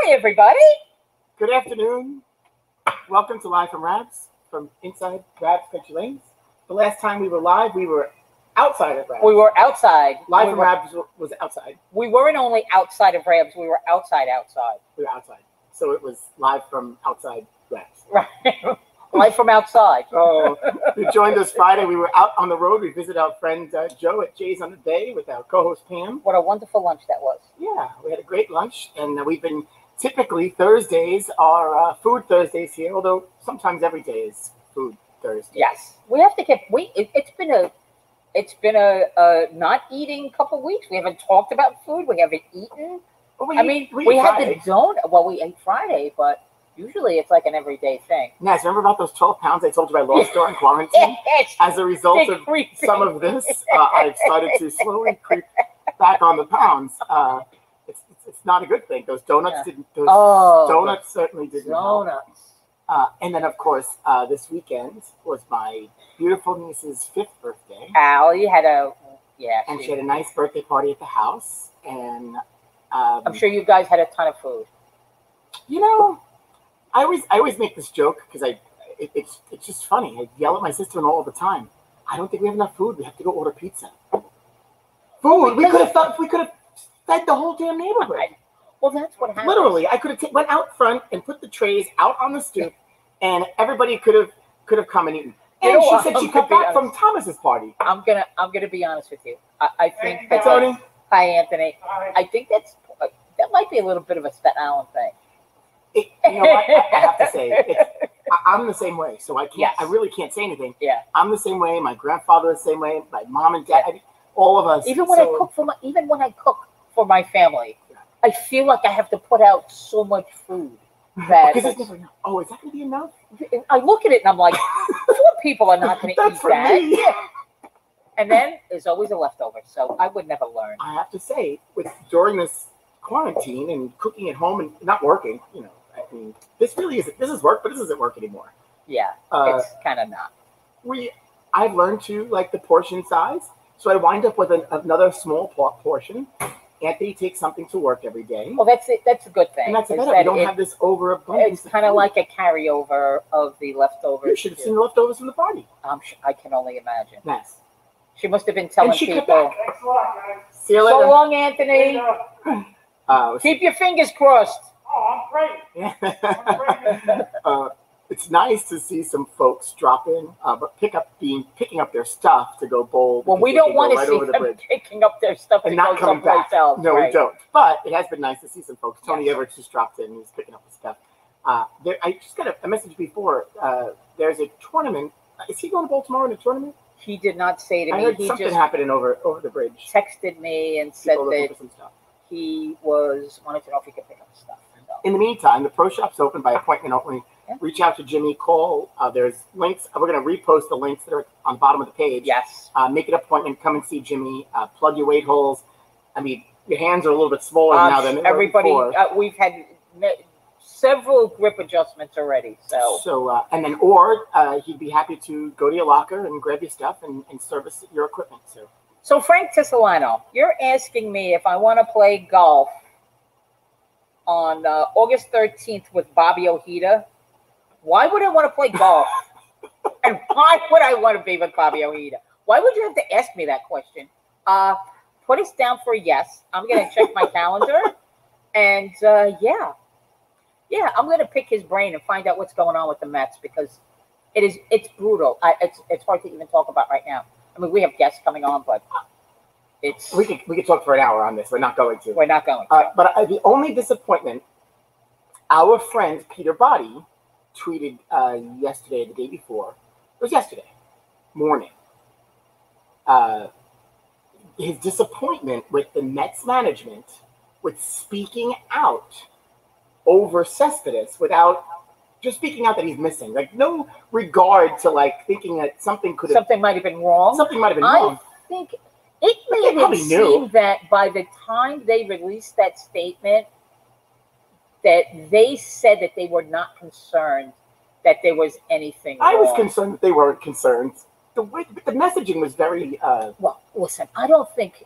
Hi, everybody. Good afternoon. Welcome to Live from Rabs, from inside Rabs Country Lanes. The last time we were live, we were outside of Rabs. We were outside. Live from Rabs was outside. We weren't only outside of Rabs, we were outside. We were outside. So it was live from outside Rabs. Right. Live from outside. Oh, you joined us Friday. We were out on the road. We visited our friend Joe at Jay's on the Bay with our co-host Pam. What a wonderful lunch that was. Yeah, we had a great lunch, and we've been typically Thursdays are food Thursdays here, although sometimes every day is food Thursday. Yes, we have to get. It's been a not eating couple weeks. We haven't talked about food. We haven't eaten. Well, we had the donut. Well, we ate Friday, but usually it's like an everyday thing. Yes, remember about those 12 pounds I told you I lost during quarantine? Yes. As a result of some of this, I've started to slowly creep back on the pounds. It's not a good thing. Those donuts didn't. Donuts certainly didn't help. And then, of course, this weekend was my beautiful niece's 5th birthday. Allie had and she had a nice birthday party at the house. And I'm sure you guys had a ton of food. You know, I always make this joke because it's just funny. I yell at my sister-in-law all the time. I don't think we have enough food. We have to go order pizza. Food. We could have fed the whole damn neighborhood. Well, that's what happened. Literally, I could have went out front and put the trays out on the stoop, and everybody could have come and eaten. And she said she got back from Thomas's party. I'm gonna be honest with you. I think Hey, Tony. Hi, Anthony. Hi. I think that might be a little bit of a Staten Island thing. You know what? I have to say, I'm the same way, so I can't. Yes. I really can't say anything. Yeah. I'm the same way. My grandfather is the same way. My mom and dad, all of us. Even when I cook for my family, I feel like I have to put out so much food that because it's never enough. Oh, is that going to be enough? I look at it and I'm like, 4 people are not going to eat for that. me. And then there's always a leftover, so I would never learn. I have to say, during this quarantine and cooking at home and not working, you know, I mean, this is work, but this isn't work anymore. Yeah, it's kind of not. I've learned to like the portion size, so I wind up with another small portion. Anthony takes something to work every day. Well, that's it. That's a good thing. And that's better. We don't have this overabundance. It's kind of like a carryover of the leftovers. You should have seen the leftovers from the party. I can only imagine. Yes. She must have been telling people. Thanks a lot, guys. See you later. So long, Anthony. Keep your fingers crossed. Oh, I'm great. It's nice to see some folks drop in, but picking up their stuff to go bowl. Well, we don't want to see them picking up their stuff and to not go coming someplace back. else. No, right. we don't. But it has been nice to see some folks. Tony Yes. Everett just dropped in. He's picking up his stuff. I just got a message before. There's a tournament. Is he going to bowl tomorrow in a tournament? He did not say to me. I heard he something just happening over the bridge. texted me and said People looking that for some stuff. he wanted to know if he could pick up stuff. So. In the meantime, the pro shop's open by appointment only. Yeah. Reach out to Jimmy. Call. There's links. We're going to repost the links that are on the bottom of the page. Yes. Make an appointment. Come and see Jimmy. Plug your weight holes. I mean, your hands are a little bit smaller now than everybody. Before. We've had several grip adjustments already. So he'd be happy to go to your locker and grab your stuff and service your equipment. So Frank Tisolano, you're asking me if I want to play golf on August 13th with Bobby Ojeda. Why would I want to play golf? And why would I want to be with Bobby Ojeda? Why would you have to ask me that question? Put us down for a yes. I'm going to check my calendar. And I'm going to pick his brain and find out what's going on with the Mets because it's brutal. It's hard to even talk about right now. I mean, we have guests coming on, but we could talk for an hour on this. We're not going to. We're not going. But the only disappointment, our friend Peter Body tweeted yesterday, the day before. It was yesterday morning. His disappointment with the Mets management with speaking out over Cespedes without just speaking out that he's missing. Like no regard to like thinking that something might have been wrong. Something might have been wrong. I think it made it seem that by the time they released that statement, that they said that they were not concerned that there was anything wrong. I was concerned that they weren't concerned. The messaging was very... Well, listen, I think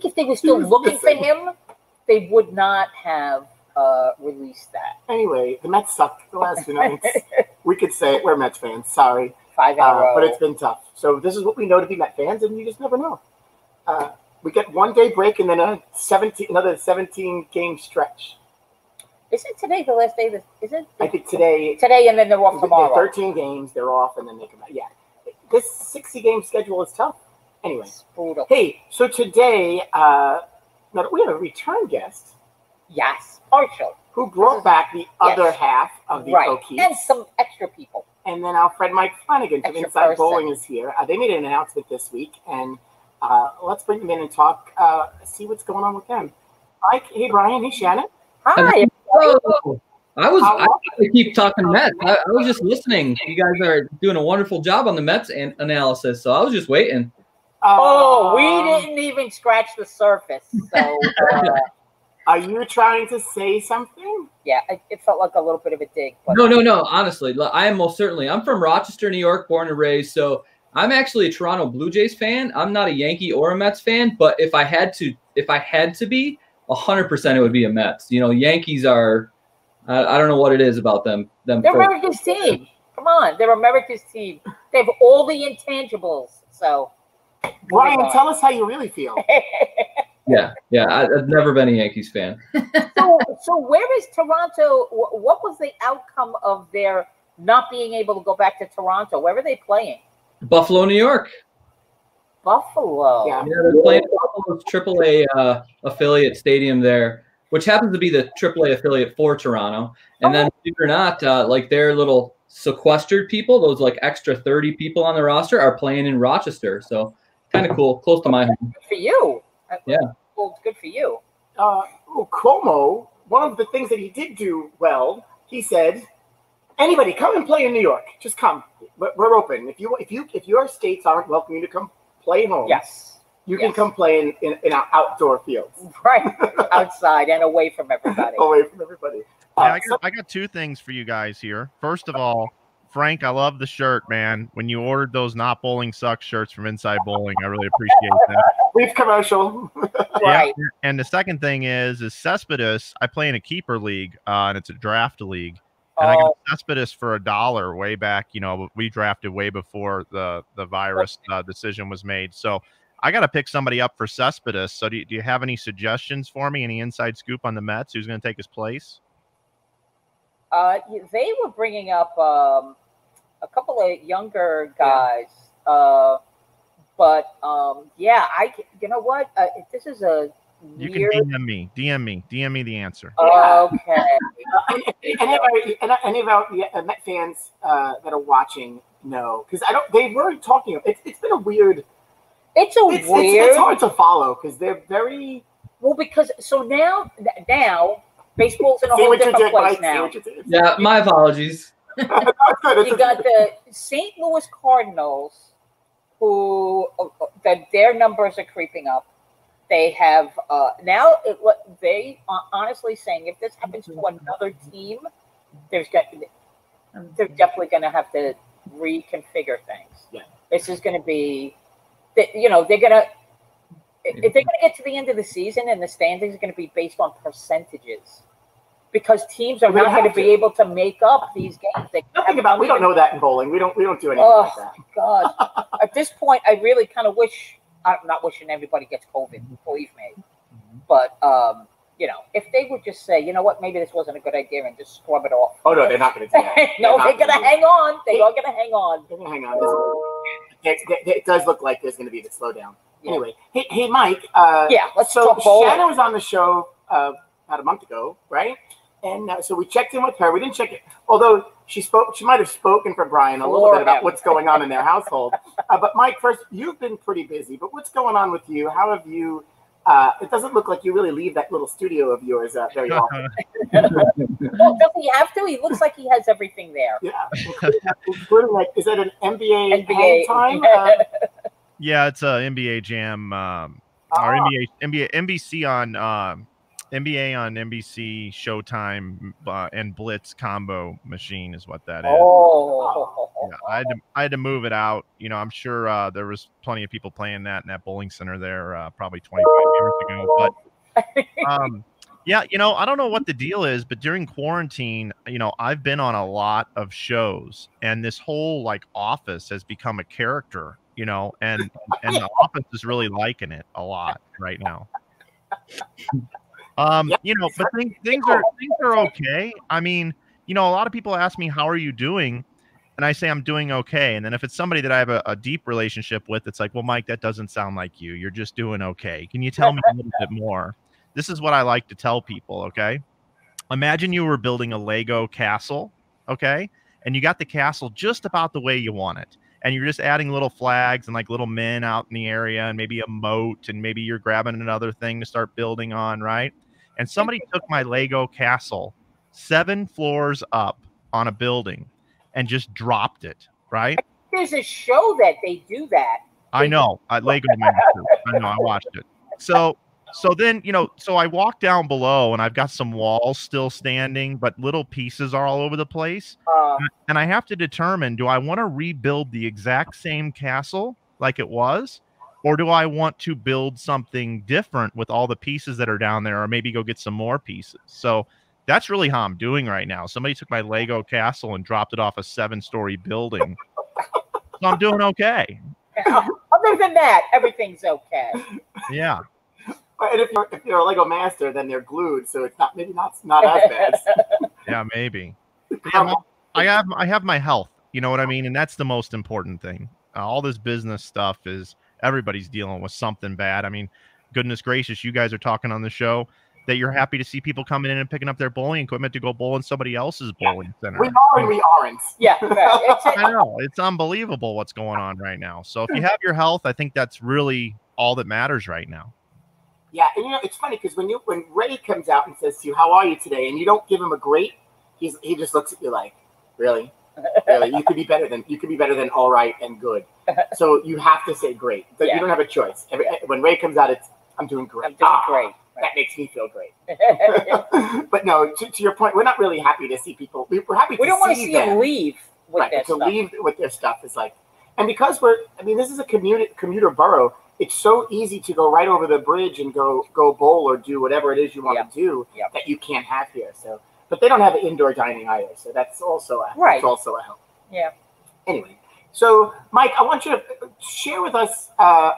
if they were still looking for him, they would not have released that. Anyway, the Mets sucked the last 2 nights. We could say it. We're Mets fans. Sorry. 5 in a row. But it's been tough. So this is what we know to be Met fans, and you just never know. We get 1 day break and then another 17-game stretch. Isn't today the last day? I think today. Today, and then they're off tomorrow. 13 games, they're off, and then they come out. Yeah. This 60-game schedule is tough. Anyway. It's brutal. Hey, so today, we have a return guest. Yes, partial. Who brought back the other half of the O'Keefe. And some extra people. And then our friend Mike Flanagan from Inside Bowling is here. They made an announcement this week, and let's bring them in and talk, see what's going on with them. Mike, hey, Brian, hey, Shannon. Hi. Hello. I keep talking Mets. I was just listening. You guys are doing a wonderful job on the Mets analysis, so I was just waiting. We didn't even scratch the surface. So, are you trying to say something? Yeah, it felt like a little bit of a dig. But No. Honestly, I am most certainly. I'm from Rochester, New York, born and raised. So I'm actually a Toronto Blue Jays fan. I'm not a Yankee or a Mets fan, but if I had to be, 100% it would be a Mets. You know, Yankees are. I don't know what it is about them. They're America's team. Come on, they're America's team. They have all the intangibles. So, Brian, tell us how you really feel. Yeah. I've never been a Yankees fan. So where is Toronto? What was the outcome of their not being able to go back to Toronto? Where were they playing? Buffalo, New York. Buffalo. Yeah, they're playing Buffalo's AAA affiliate stadium there, which happens to be the AAA affiliate for Toronto. And then, believe it or not, like their little sequestered people, those like extra 30 people on the roster, are playing in Rochester. So kind of cool, close to my home. Good for you. Yeah. Well, it's good for you. Cuomo, one of the things that he did do well, he said, anybody come and play in New York. Just come. We're open. If your states aren't welcoming you to come play home, yes, you can come play in our outdoor fields. Right. Outside and away from everybody. Away from everybody. I got 2 things for you guys here. First of all, Frank, I love the shirt, man. When you ordered those Not Bowling Sucks shirts from Inside Bowling, I really appreciate that. Brief commercial. Right. Yeah. And the second thing is Cespedes. I play in a keeper league, and it's a draft league. And I got Cespedes for $1 way back. You know, we drafted way before the virus decision was made. So I got to pick somebody up for Cespedes. So do you have any suggestions for me? Any inside scoop on the Mets? Who's going to take his place? They were bringing up a couple of younger guys, but you know what? This is a you weird... can DM me the answer. Okay. Any of our Met fans that are watching know, because they weren't talking. It's been a weird. It's hard to follow because they're very well. Because so now baseball's in a whole different place now. Yeah, my apologies. You got the St. Louis Cardinals, who their numbers are creeping up. They have now. They are honestly saying if this happens to another team, they're definitely going to have to reconfigure things. Yeah, this is going to be, they're going to. If they're going to get to the end of the season and the standings are going to be based on percentages, because teams are not going to be able to make up these games. We don't know that in bowling. We don't do anything like that. Oh God! At this point, I really kind of wish. I'm not wishing everybody gets COVID. Believe me, but if they would just say, you know what, maybe this wasn't a good idea, and just scrub it off. Oh no, they're not going to do that. No, they're going to hang on. They are going to hang on. They're going to hang on. It does look like there's going to be the slowdown. Yeah. Anyway, hey, Mike. Let's talk bowling. Shannon was on the show about a month ago, right? And so we checked in with her. We didn't check it, although she might have spoken for Brian a little bit about what's going on in their household. But Mike, first, you've been pretty busy. But what's going on with you? How have you? It doesn't look like you really leave that little studio of yours very often. Well, does he have to? He looks like he has everything there. Yeah, including like, is that an NBA time? Yeah, it's a NBA Jam or NBA NBC on. NBA on NBC, Showtime, and Blitz combo machine is what that is. Oh, yeah, I had to move it out. I'm sure there was plenty of people playing that in that bowling center there probably 25 years ago. But Yeah, I don't know what the deal is, but during quarantine, I've been on a lot of shows, and this whole like office has become a character, and the office is really liking it a lot right now. But things are okay. I mean, a lot of people ask me, how are you doing? And I say I'm doing okay. And then if it's somebody that I have a deep relationship with, it's like, well, Mike, that doesn't sound like you. You're just doing okay. Can you tell me a little bit more? This is what I like to tell people, okay? Imagine you were building a Lego castle, okay? And you got the castle just about the way you want it. And you're just adding little flags and like little men out in the area and maybe a moat, and maybe you're grabbing another thing to start building on, right? And somebody took my Lego castle 7 floors up on a building and just dropped it, right? There's a show that they do that. I know. Lego Man too. I know. I watched it. So then, so I walk down below and I've got some walls still standing, but little pieces are all over the place. And I have to determine, do I want to rebuild the exact same castle like it was? Or do I want to build something different with all the pieces that are down there, or maybe go get some more pieces? So that's really how I'm doing right now. Somebody took my Lego castle and dropped it off a 7-story building. So I'm doing okay. Other than that, everything's okay. Yeah. And if you're a Lego master, then they're glued, so it's not as bad. Yeah, maybe. Yeah, I have my health. You know what I mean? And that's the most important thing. All this business stuff is everybody's dealing with something bad. I mean, goodness gracious, you guys are talking on the show that you're happy to see people coming in and picking up their bowling equipment to go bowl in somebody else's bowling center. We are and we aren't. Yeah, I know. It's unbelievable what's going on right now. So if you have your health, I think that's really all that matters right now. Yeah, and it's funny because when Ray comes out and says to you, "How are you today?" and you don't give him a great, he just looks at you like, "Really? Really? You could be better than all right and good." So you have to say great. But you don't have a choice. When Ray comes out, it's, "I'm doing great." I'm doing great. That makes me feel great. But no, to your point, we're not really happy to see people. We're happy to see them. We don't want to see them leave with their stuff. Leave with their stuff is like, and because this is a commuter borough. It's so easy to go right over the bridge and go bowl or do whatever it is you want to do that you can't have here. So, but they don't have indoor dining either. So that's also that's also a help. Yeah. Anyway, so Mike, I want you to share with us. I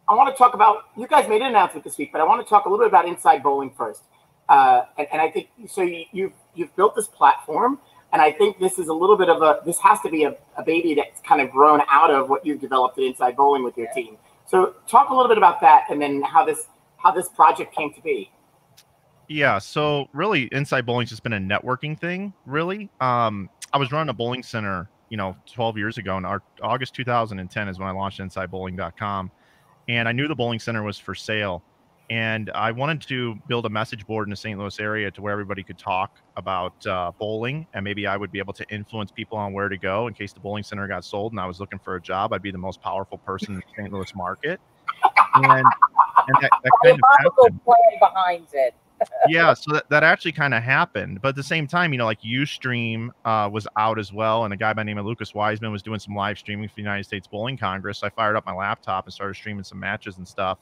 want to talk about, you guys made an announcement this week, but I want to talk a little bit about Inside Bowling first. And I think so. You've built this platform, and I think this is a little bit of this has to be a baby that's kind of grown out of what you've developed at Inside Bowling with your team. So talk a little bit about that, and then how this project came to be. Yeah, so really, Inside Bowling's just been a networking thing, really. I was running a bowling center, 12 years ago, and August 2010 is when I launched InsideBowling.com, and I knew the bowling center was for sale, and I wanted to build a message board in the St. Louis area to where everybody could talk about bowling, and maybe I would be able to influence people on where to go in case the bowling center got sold and I was looking for a job. I'd be the most powerful person in the St. Louis market, and that kind of happened. Plan behind it. Yeah, so that actually kind of happened, but at the same time, like Ustream was out as well, and a guy by the name of Lucas Wiseman was doing some live streaming for the United States Bowling Congress. So I fired up my laptop and started streaming some matches and stuff.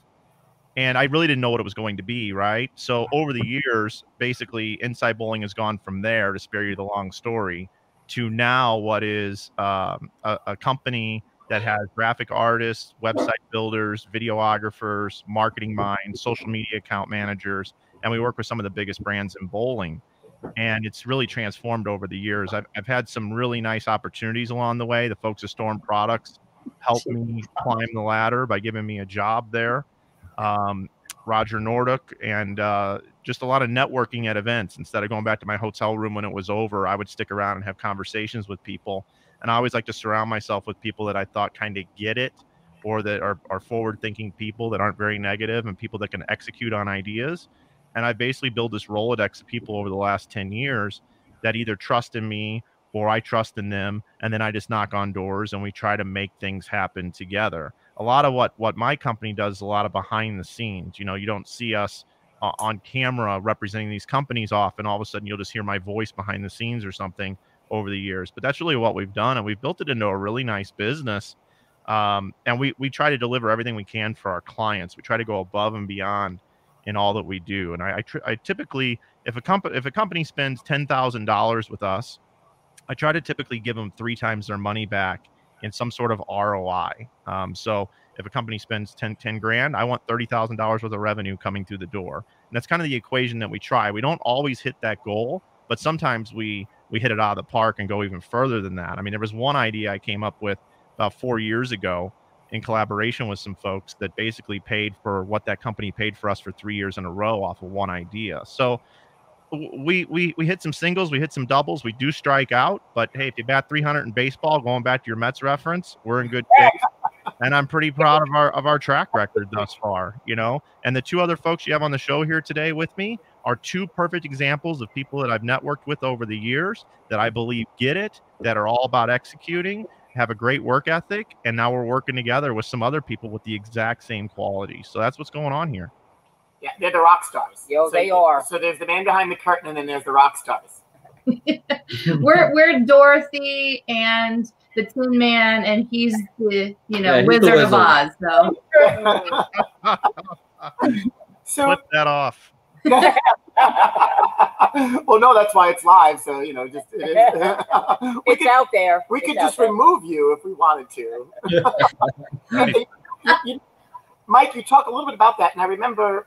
And I really didn't know what it was going to be, right? So over the years, basically, Inside Bowling has gone from there, to spare you the long story, to now what is a company that has graphic artists, website builders, videographers, marketing minds, social media account managers, and we work with some of the biggest brands in bowling. And it's really transformed over the years. I've had some really nice opportunities along the way. The folks at Storm Products helped me climb the ladder by giving me a job there. Roger Nordic, and just a lot of networking at events. Instead of going back to my hotel room when it was over, I would stick around and have conversations with people. And I always like to surround myself with people that I thought kind of get it, or that are forward-thinking people that aren't very negative, and people that can execute on ideas. And I basically built this Rolodex of people over the last 10 years that either trust in me or I trust in them. And then I just knock on doors and we try to make things happen together. A lot of what my company does is a lot of behind the scenes. You don't see us on camera representing these companies often. All of a sudden you'll just hear my voice behind the scenes or something over the years. But that's really what we've done. And we've built it into a really nice business. And we try to deliver everything we can for our clients. We try to go above and beyond. in all that we do. And I typically, if a company spends $10,000 with us, I try to typically give them 3 times their money back in some sort of ROI. So if a company spends 10 grand, I want $30,000 worth of revenue coming through the door. And that's kind of the equation that we try. We don't always hit that goal, but sometimes we hit it out of the park and go even further than that. I mean, there was one idea I came up with about 4 years ago in collaboration with some folks that basically paid for what that company paid for us for 3 years in a row off of one idea. So we hit some singles, we hit some doubles, we do strike out, but hey, if you bat 300 in baseball, going back to your Mets reference, we're in good shape. And I'm pretty proud of our track record thus far, you know. And the 2 other folks you have on the show here today with me are 2 perfect examples of people that I've networked with over the years that I believe get it, that are all about executing, have a great work ethic, and now we're working together with some other people with the exact same qualities. So that's what's going on here. Yeah, they're the rock stars. Yo, they are. So there's the man behind the curtain, and then there's the rock stars. we're Dorothy and the Tin Man, and he's the Wizard of Oz. So flip that off. Well, no, that's why it's live. So just it's out there. We could just remove you if we wanted to. Mike, you talk a little bit about that, and I remember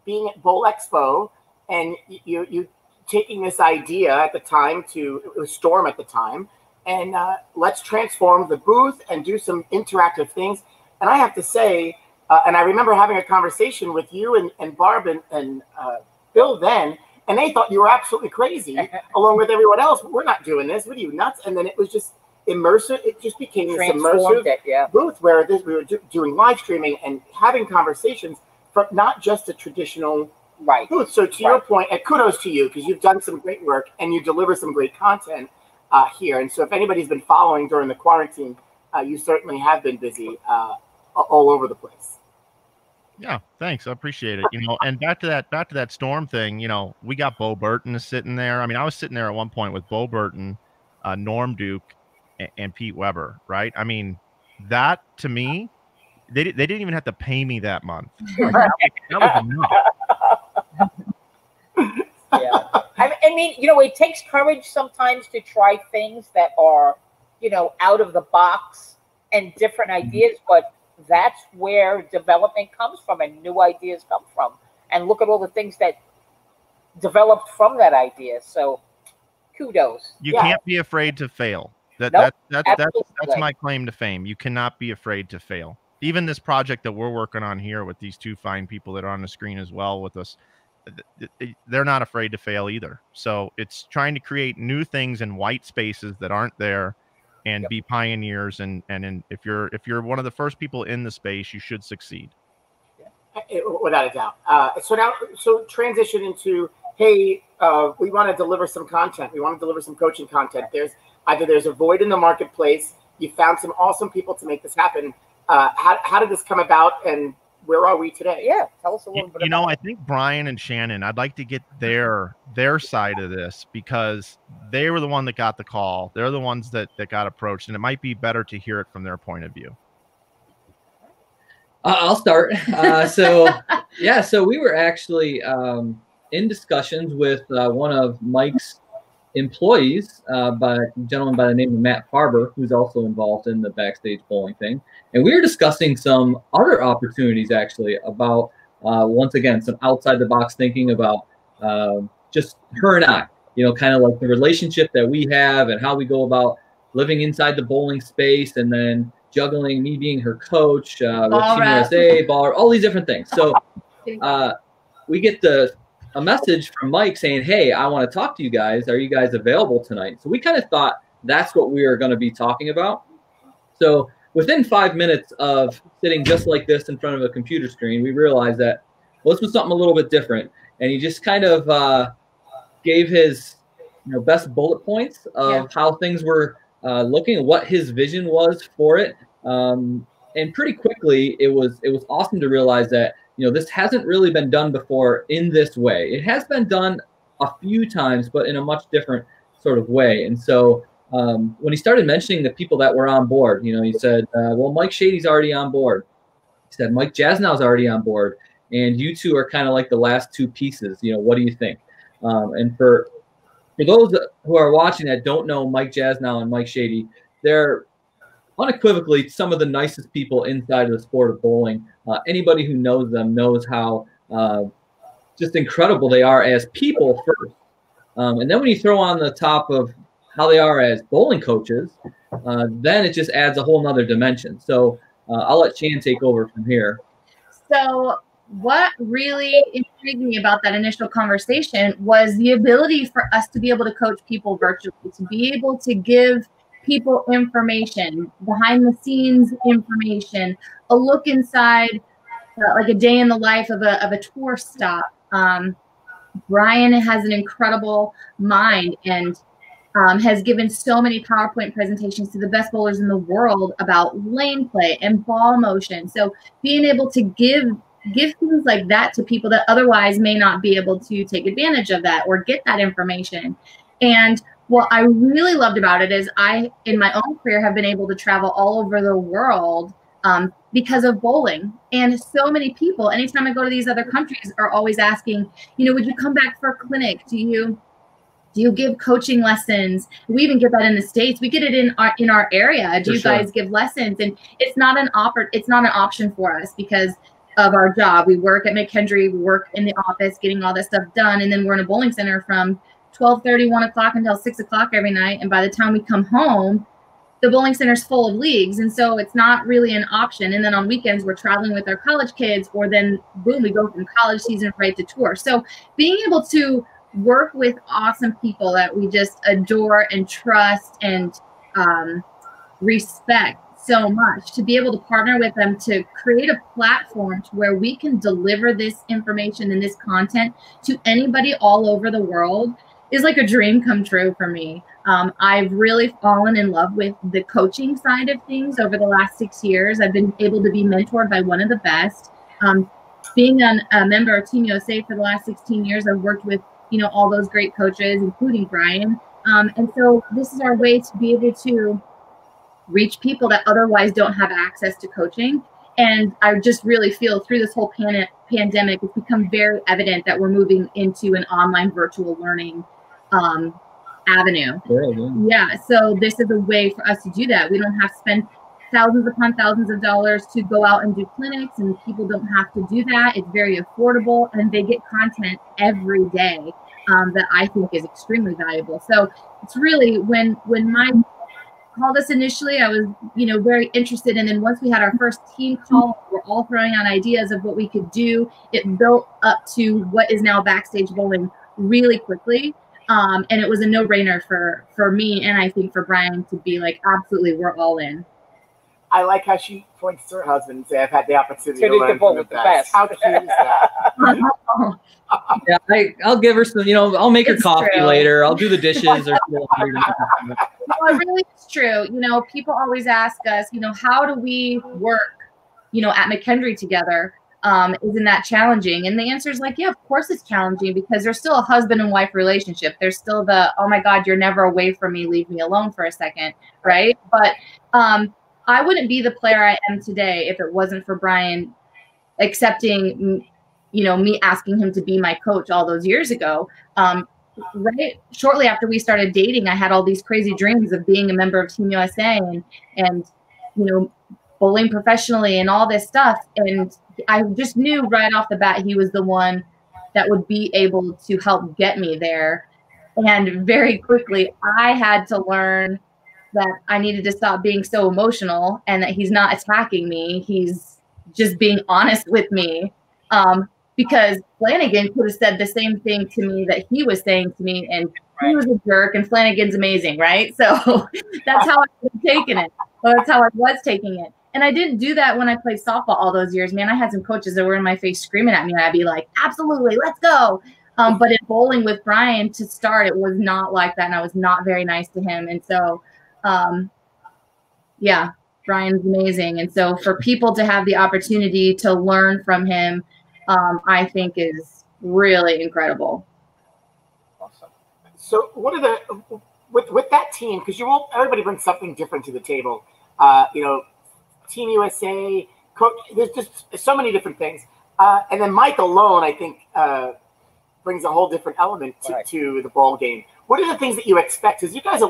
being at Bowl Expo, and you taking this idea at the time it was Storm at the time, and let's transform the booth and do some interactive things. And I have to say, and I remember having a conversation with you and Barb and Bill then, and they thought you were absolutely crazy, along with everyone else. We're not doing this. What are you, nuts? And then it was just immersive. It just became this immersive booth where we were doing live streaming and having conversations from not just a traditional booth. So to your point, and kudos to you, because you've done some great work and you deliver some great content here. And so if anybody's been following during the quarantine, you certainly have been busy all over the place. Yeah, thanks. I appreciate it. And back to that Storm thing, we got Bo Burton sitting there. I mean, I was sitting there at one point with Bo Burton, Norm Duke, and Pete Weber, right? I mean, that to me, they didn't even have to pay me that month. That was enough. Yeah. I mean, it takes courage sometimes to try things that are, out of the box and different ideas, but that's where development comes from and new ideas come from. And look at all the things that developed from that idea. So kudos. You can't be afraid to fail. That's my claim to fame. You cannot be afraid to fail. Even this project that we're working on here with these 2 fine people that are on the screen as well with us, they're not afraid to fail either. So it's trying to create new things in white spaces that aren't there, and be pioneers. And if you're one of the first people in the space, you should succeed. Without a doubt. So transition into, hey, we want to deliver some content. We want to deliver some coaching content. There's a void in the marketplace. You found some awesome people to make this happen. How did this come about, and where are we today? Yeah, tell us a little bit. I think Bryan and Shannon, I'd like to get their side of this, because they were the one that got the call. They're the ones that got approached, and it might be better to hear it from their point of view. I'll start. So we were actually in discussions with one of Mike's employees, by a gentleman by the name of Matt Farber, who's also involved in the Backstage Bowling thing. And we were discussing some other opportunities, actually, about, once again, some outside the box thinking about just her and I, kind of like the relationship that we have and how we go about living inside the bowling space, and then juggling me being her coach, with Team USA, all these different things. So we get a message from Mike saying, hey, I want to talk to you guys. Are you guys available tonight? So we kind of thought that's what we were going to be talking about. So within 5 minutes of sitting just like this in front of a computer screen, we realized that, well, this was something a little bit different. And he just kind of gave his best bullet points of how things were looking, what his vision was for it. And pretty quickly, it was awesome to realize that, this hasn't really been done before in this way. It has been done a few times, but in a much different sort of way. And so when he started mentioning the people that were on board, he said, well, Mike Shady's already on board. He said, Mike Jasnow's already on board. and you two are kind of like the last two pieces. You know, what do you think? And for those who are watching that don't know Mike Jasnow and Mike Shady, they're unequivocally some of the nicest people inside of the sport of bowling. Anybody who knows them knows how just incredible they are as people first. And then when you throw on the top of how they are as bowling coaches, then it just adds a whole nother dimension. So I'll let Shan take over from here. So what really intrigued me about that initial conversation was the ability for us to be able to coach people virtually, to be able to give people information, behind the scenes information, a look inside, like a day in the life of a tour stop. Bryan has an incredible mind and has given so many PowerPoint presentations to the best bowlers in the world about lane play and ball motion. So being able to give things like that to people that otherwise may not be able to take advantage of that or get that information. And what I really loved about it is I, in my own career, have been able to travel all over the world because of bowling. And so many people, anytime I go to these other countries, are always asking, you know, would you come back for a clinic? Do you give coaching lessons? We even get that in the States. We get it in our area. Do you guys give lessons? And it's not an option for us because of our job. We work at McHenry, we work in the office getting all that stuff done. And then we're in a bowling center from 12:30, 1 o'clock until 6 o'clock every night. And by the time we come home, the bowling center's full of leagues. And so it's not really an option. And then on weekends, we're traveling with our college kids, or then boom, we go from college season right to tour. So being able to work with awesome people that we just adore and trust and respect so much, to be able to partner with them to create a platform to where we can deliver this information and this content to anybody all over the world is like a dream come true for me. I've really fallen in love with the coaching side of things over the last 6 years. I've been able to be mentored by one of the best. Being a member of Team USA for the last 16 years, I've worked with, you know, all those great coaches, including Bryan. And so this is our way to be able to reach people that otherwise don't have access to coaching. And I just really feel through this whole pandemic, it's become very evident that we're moving into an online virtual learning avenue. Yeah, so this is a way for us to do that. We don't have to spend thousands upon thousands of dollars to go out and do clinics, and people don't have to do that. It's very affordable, and they get content every day that I think is extremely valuable. So it's really, when Mike called us initially, I was, you know, very interested. And then once we had our first team call, we're all throwing out ideas of what we could do. It built up to what is now Backstage Bowling really quickly. And it was a no-brainer for me, and I think for Bryan, to be like, absolutely, we're all in. I like how she points to her husband and say, I've had the opportunity to learn from the best. How cute is that? Yeah, I'll give her some, you know, I'll make her coffee later. I'll do the dishes. Or no, it really is true. You know, people always ask us, you know, how do we work, you know, at McHenry together? Isn't that challenging? And the answer is like, yeah, of course it's challenging, because there's still a husband and wife relationship. There's still the, oh my God, you're never away from me, leave me alone for a second, right? But I wouldn't be the player I am today if it wasn't for Bryan accepting, you know, me asking him to be my coach all those years ago. Right shortly after we started dating, I had all these crazy dreams of being a member of Team USA and you know, bowling professionally and all this stuff. And I just knew right off the bat he was the one that would be able to help get me there. And very quickly, I had to learn that I needed to stop being so emotional, and that he's not attacking me. He's just being honest with me. Because Flanagan could have said the same thing to me that he was saying to me, and he was a jerk, and Flanagan's amazing, right? So that's how I was taking it. Well, that's how I was taking it. And I didn't do that when I played softball all those years. Man, I had some coaches that were in my face screaming at me, and I'd be like, absolutely, let's go. But in bowling with Bryan to start, it was not like that, and I was not very nice to him. And so, yeah, Bryan's amazing. And so for people to have the opportunity to learn from him, I think is really incredible. Awesome. So what are the, with that team, because everybody brings something different to the table. You know, Team USA, coach, there's just so many different things. And then Mike alone, I think, brings a whole different element to the ball game. What are the things that you expect? Because you guys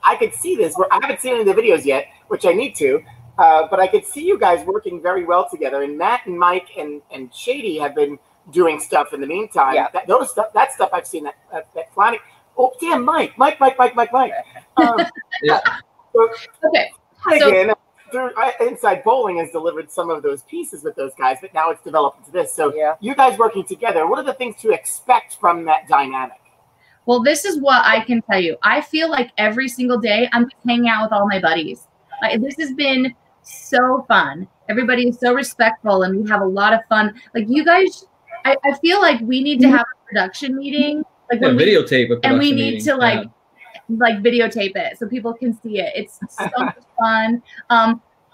I could see this. I haven't seen any of the videos yet, which I need to. But I could see you guys working very well together. And Matt and Mike and Shady have been doing stuff in the meantime. Yeah. That stuff I've seen. That Flanagan. Oh damn, Mike. Yeah. Okay. Again, Inside Bowling has delivered some of those pieces with those guys, but now it's developed into this. So you guys working together, what are the things to expect from that dynamic? Well, this is what I can tell you. I feel like every single day I'm just hanging out with all my buddies. This has been so fun. Everybody is so respectful, and we have a lot of fun. Like you guys, I feel like we need to have a production meeting. Like videotape a production and we need meeting. to like videotape it so people can see it. It's so much fun.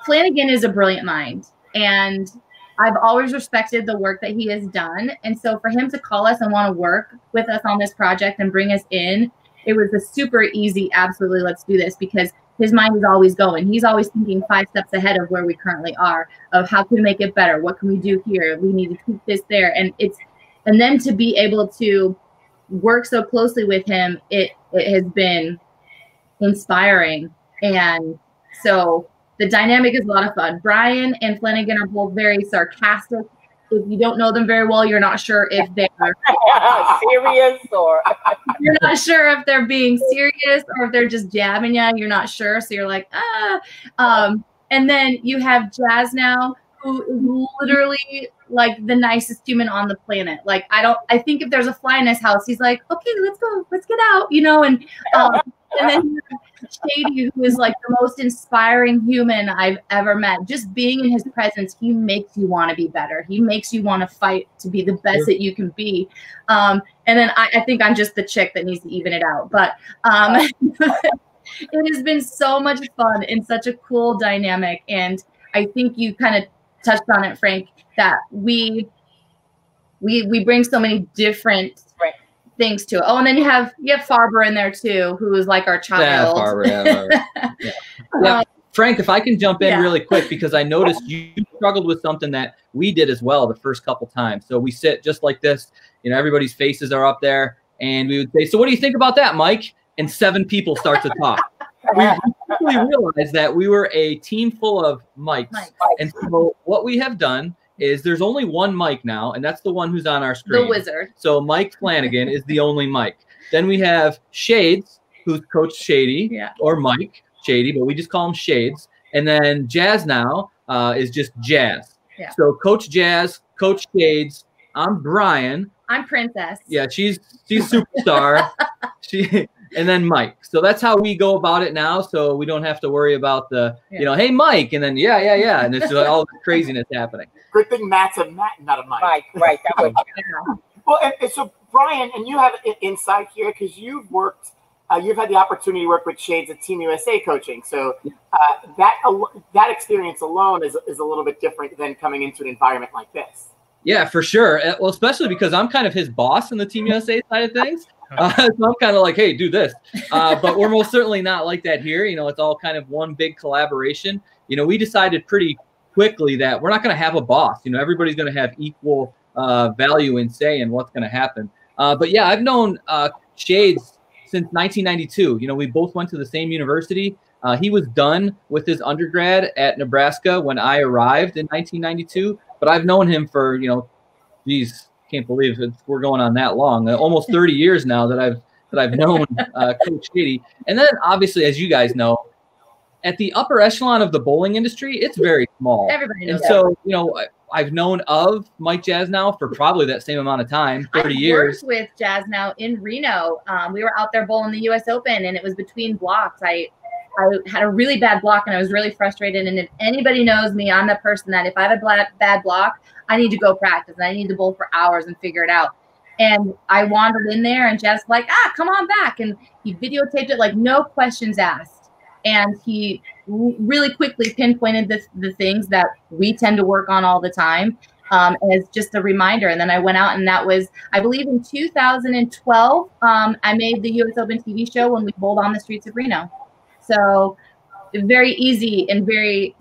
Flanagan is a brilliant mind, and I've always respected the work that he has done. And so for him to call us and want to work with us on this project and bring us in, it was a super easy, absolutely, let's do this, because his mind is always going. He's always thinking 5 steps ahead of where we currently are, of how can we make it better? What can we do here? We need to keep this there. And then to be able to work so closely with him, it has been inspiring. And so the dynamic is a lot of fun. Bryan and Flanagan are both very sarcastic. If you don't know them very well, you're not sure if they're serious or you're not sure if they're being serious or if they're just jabbing you. You're not sure. So you're like, and then you have Jazz now, who is literally like the nicest human on the planet. Like, I think if there's a fly in his house, he's like, okay, let's go, let's get out, and then Shady, who is like the most inspiring human I've ever met. Just being in his presence, he makes you want to be better. He makes you want to fight to be the best that you can be. And then I think I'm just the chick that needs to even it out. But it has been so much fun and such a cool dynamic. And I think you kind of touched on it, Frank, that we bring so many different things to it. Oh, and then you have Farber in there too, who is like our child. Yeah, Farber. Yeah. Frank, if I can jump in really quick, because I noticed you struggled with something that we did as well the first couple times. So we sit just like this, everybody's faces are up there, and we would say, so what do you think about that, Mike? And 7 people start to talk. We quickly realized that we were a team full of mics. And so what we have done is there's only one mic now, and that's the one who's on our screen. The wizard. So Mike Flanagan is the only mic. Then we have Shades, who's Coach Shady, or Mike Shady, but we just call him Shades. And then Jazz now is just Jazz. Yeah. So Coach Jazz, Coach Shades, I'm Bryan. I'm Princess. Yeah, she's superstar. And then Mike. So that's how we go about it now. So we don't have to worry about the, hey, Mike. And then, yeah. And it's like all this craziness happening. Good thing Matt's a Matt, not a Mike. Mike, right. That way. Well, and so Bryan, and you have insight here because you've worked, you've had the opportunity to work with Shades at Team USA coaching. So that experience alone is a little bit different than coming into an environment like this. Yeah, for sure. Well, especially because I'm kind of his boss in the Team USA side of things. So I'm kind of like, hey, do this. But we're most certainly not like that here. It's all kind of one big collaboration. We decided pretty quickly that we're not going to have a boss. Everybody's going to have equal value and say in what's going to happen. But yeah, I've known Shades since 1992. We both went to the same university. He was done with his undergrad at Nebraska when I arrived in 1992. But I've known him for, can't believe we're going on that long. Almost 30 years now that I've known Coach Shady. And then obviously, as you guys know, at the upper echelon of the bowling industry, it's very small. Everybody knows. And so, I've known of Mike Jazz now for probably that same amount of time, 30 years. I worked with Jazz now in Reno. We were out there bowling the U.S. Open, and it was between blocks. I had a really bad block, and I was really frustrated. And if anybody knows me, I'm the person that if I have a bad block, I need to go practice, and I need to bowl for hours and figure it out. And I wandered in there, and Jazz was like, come on back. And he videotaped it, like no questions asked. And he really quickly pinpointed the things that we tend to work on all the time as just a reminder. And then I went out, and that was, I believe, in 2012, I made the U.S. Open TV show when we bowled on the streets of Reno. So very easy and very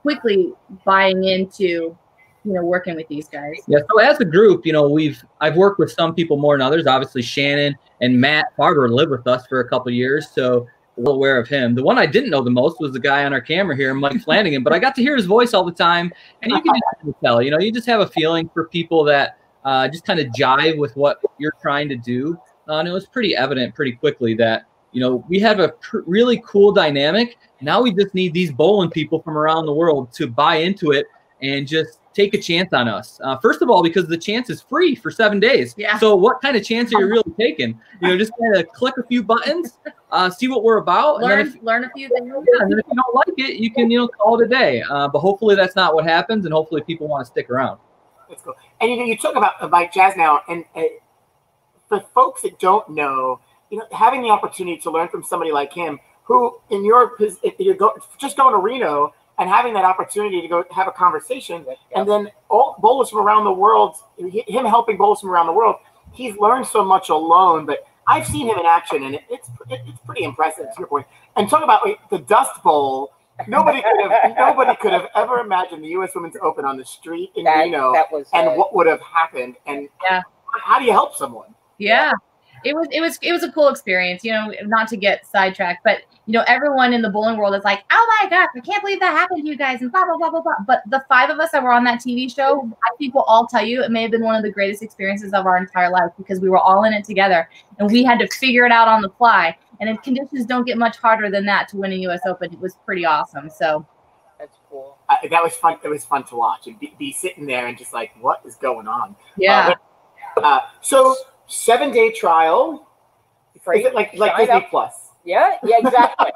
quickly buying into working with these guys. Yeah. So as a group, I've worked with some people more than others. Obviously, Shannon and Matt Farber lived with us for a couple of years, so we're aware of him. The one I didn't know the most was the guy on our camera here, Mike Flanagan, but I got to hear his voice all the time, and you can just tell, you just have a feeling for people that just kind of jive with what you're trying to do. And it was pretty evident pretty quickly that, we have a really cool dynamic. Now we just need these bowling people from around the world to buy into it and just take a chance on us. First of all, because the chance is free for 7 days. Yeah. So what kind of chance are you really taking? Just kind of click a few buttons, see what we're about. Learn a few things. Yeah, and then if you don't like it, you can, call it a day. But hopefully that's not what happens, and hopefully people want to stick around. That's cool. And you talk about jazz now, and for folks that don't know, having the opportunity to learn from somebody like him, who in if you just going to Reno and having that opportunity to go have a conversation, and then all bowlers from around the world, him helping bowlers from around the world, he's learned so much alone. But I've seen him in action, and it's pretty impressive, to your point. And talk about the Dust Bowl. Nobody could have ever imagined the U.S. Women's Open on the street in Reno, and what would have happened. And how do you help someone? Yeah. It was a cool experience, not to get sidetracked, but everyone in the bowling world is like, oh my gosh, I can't believe that happened to you guys, and blah blah blah blah blah. But the 5 of us that were on that TV show, I think will all tell you it may have been one of the greatest experiences of our entire life, because we were all in it together and we had to figure it out on the fly. And if conditions don't get much harder than that to win a U.S. Open, it was pretty awesome. So that's cool. That was fun. It was fun to watch and be sitting there and just like, what is going on? Yeah. So 7-day trial. Is it like Disney Plus? Yeah, exactly.